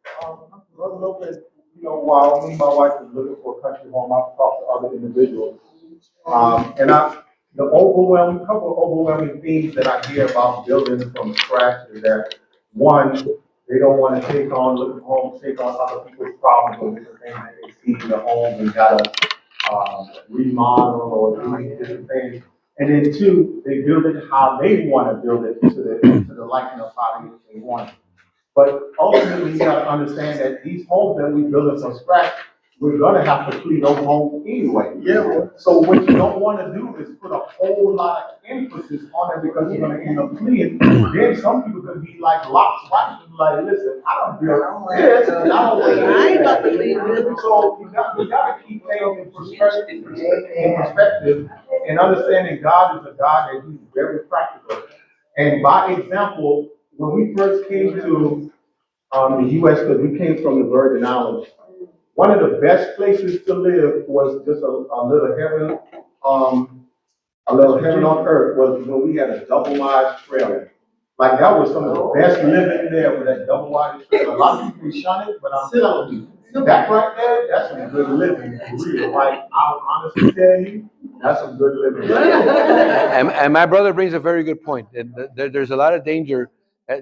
Brother Lopez, while me and my wife was looking for a country home, I've talked to other individuals. Couple of overwhelming themes that I hear about building from scratch is that, one, they don't want to take on other people's problems or different things that they see in the homes and gotta, remodel or do different things. And then two, they build it how they want to build it to the liking of how they want it. But ultimately, you gotta understand that these homes that we build from scratch, we're gonna have to clean those homes anyway. Yeah. So what you don't wanna do is put a whole lot of emphasis on it because you're gonna end up cleaning. Then some people could be like locks, right? Like, listen, I don't build this, and I don't ain't about to leave it. So you gotta keep things in perspective and understanding God is a God that He's very practical. And by example, when we first came to the U.S., because we came from the Virgin Islands, one of the best places to live was just a little heaven, on earth was when we had a double wide trailer. Like that was some of the best living there with that double wide trailer. A lot of people shun it, but I'm telling you, that right there, that's some good living for real. Like I'll honestly tell you, that's some good living. And my brother brings a very good point. And there's a lot of danger.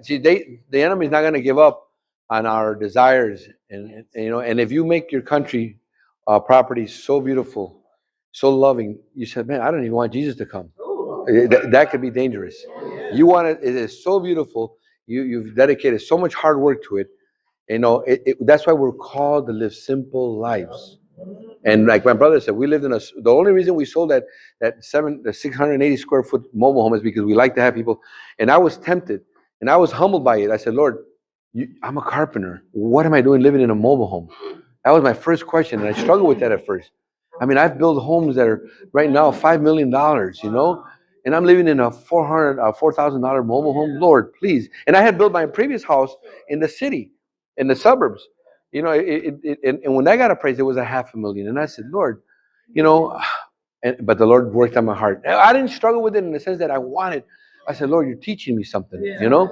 See, the enemy is not going to give up on our desires, and if you make your country property so beautiful, so loving, you said, man, I don't even want Jesus to come. That could be dangerous. You want it. It is so beautiful. You've dedicated so much hard work to it. That's why we're called to live simple lives. And like my brother said, we lived the only reason we sold the 680 square foot mobile home is because we like to have people. And I was tempted and I was humbled by it. I said, Lord, I'm a carpenter. What am I doing living in a mobile home? That was my first question. And I struggled with that at first. I mean, I've built homes that are right now $5 million, you know, and I'm living in a $4,000 mobile home. Lord, please. And I had built my previous house in the city, in the suburbs, you know, and when I got appraised, it was $500,000. And I said, Lord, you know, but the Lord worked on my heart. I didn't struggle with it in the sense that I wanted. I said, Lord, you're teaching me something, you know?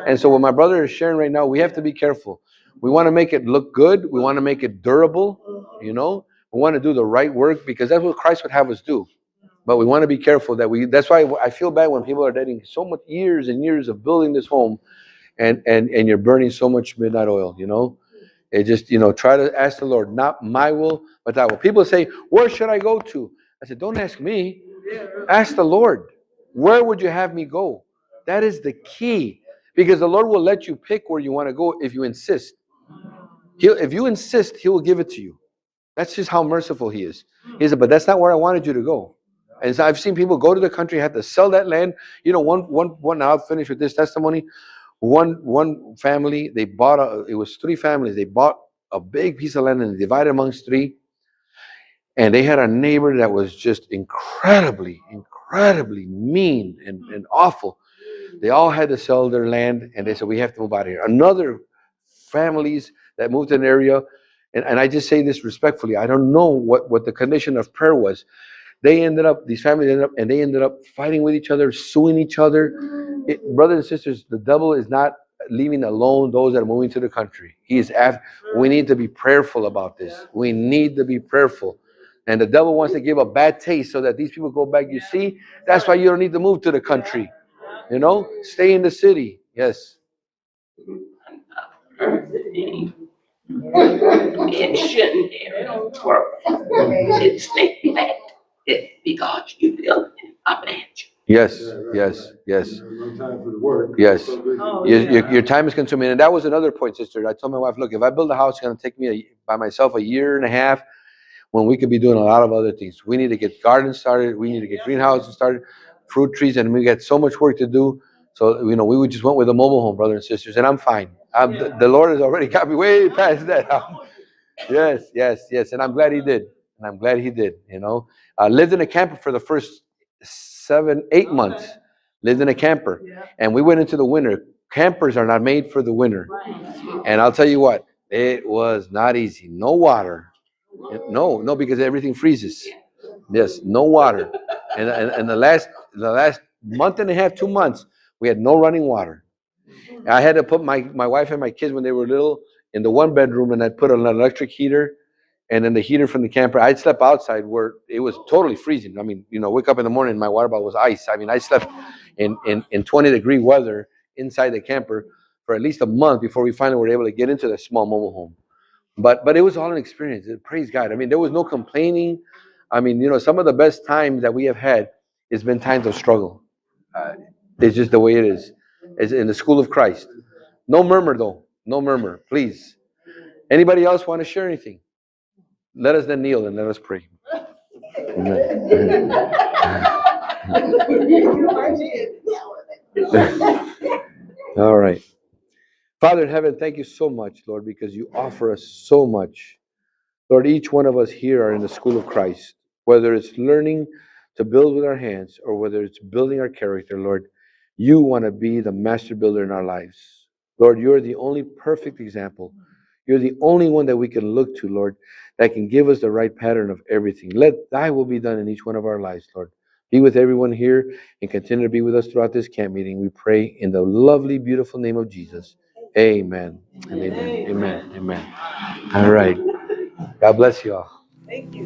And so what my brother is sharing right now, we have to be careful. We want to make it look good. We want to make it durable, you know? We want to do the right work because that's what Christ would have us do. But we want to be careful that's why I feel bad when people are dedicating so much years and years of building this home and you're burning so much midnight oil, you know? It just, you know, try to ask the Lord, not my will, but thy will. People say, where should I go to? I said, don't ask me. Ask the Lord. Where would you have me go? That is the key. Because the Lord will let you pick where you want to go if you insist. If you insist, He will give it to you. That's just how merciful He is. He said, but that's not where I wanted you to go. And so I've seen people go to the country, have to sell that land. You know, one. Now I'll finish with this testimony. One family, it was three families. They bought a big piece of land and divided amongst three. And they had a neighbor that was just incredibly mean and awful. They all had to sell their land and they said, we have to move out of here. Another families that moved to an area, and I just say this respectfully, I don't know what the condition of prayer was. These families ended up fighting with each other, suing each other. Brothers and sisters, the devil is not leaving alone those that are moving to the country. We need to be prayerful about this. We need to be prayerful. And the devil wants to give a bad taste so that these people go back. You see, that's why you don't need to move to the country. You know, stay in the city. Yes. Missionary work. It's neglect. It's because you live in a mansion. Yes. No time for the work. Yes. Oh, Your time is consuming. And that was another point, sister. I told my wife, look, if I build a house, it's going to take me by myself a year and a half when we could be doing a lot of other things. We need to get gardens started. We need to get greenhouses started, fruit trees, and we got so much work to do. So, you know, we just went with a mobile home, brothers and sisters, and I'm fine. The Lord has already got me way past that. Yes. And I'm glad He did. You know. Lived in a camper for the first 7-8 months. Lived in a camper. And we went into the winter. Campers are not made for the winter. And I'll tell you what, it was not easy. No water. No, because everything freezes. Yes, no water. And the last month and a half, 2 months, we had no running water. I had to put my wife and my kids when they were little in the one bedroom, and I'd put an electric heater, and then the heater from the camper. I'd sleep outside where it was totally freezing. I mean, you know, wake up in the morning, my water bottle was ice. I mean, I slept in 20-degree weather inside the camper for at least a month before we finally were able to get into the small mobile home. But it was all an experience. Praise God. I mean, there was no complaining. I mean, you know, some of the best times that we have had has been times of struggle. It's just the way it is. It's in the school of Christ. No murmur, though. No murmur, please. Anybody else want to share anything? Let us then kneel and let us pray. Amen. All right. Father in heaven, thank you so much, Lord, because you offer us so much. Lord, each one of us here are in the school of Christ, whether it's learning to build with our hands or whether it's building our character, Lord, you want to be the master builder in our lives. Lord, you're the only perfect example. You're the only one that we can look to, Lord, that can give us the right pattern of everything. Let thy will be done in each one of our lives, Lord. Be with everyone here and continue to be with us throughout this camp meeting. We pray in the lovely, beautiful name of Jesus. Amen. And amen. Amen. Amen. All right. God bless you all. thank you.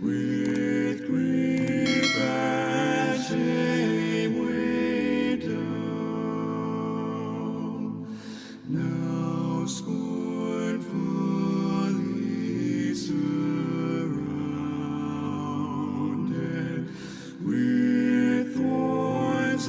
With grief and shame weighed down, now scornfully surrounded with thorns.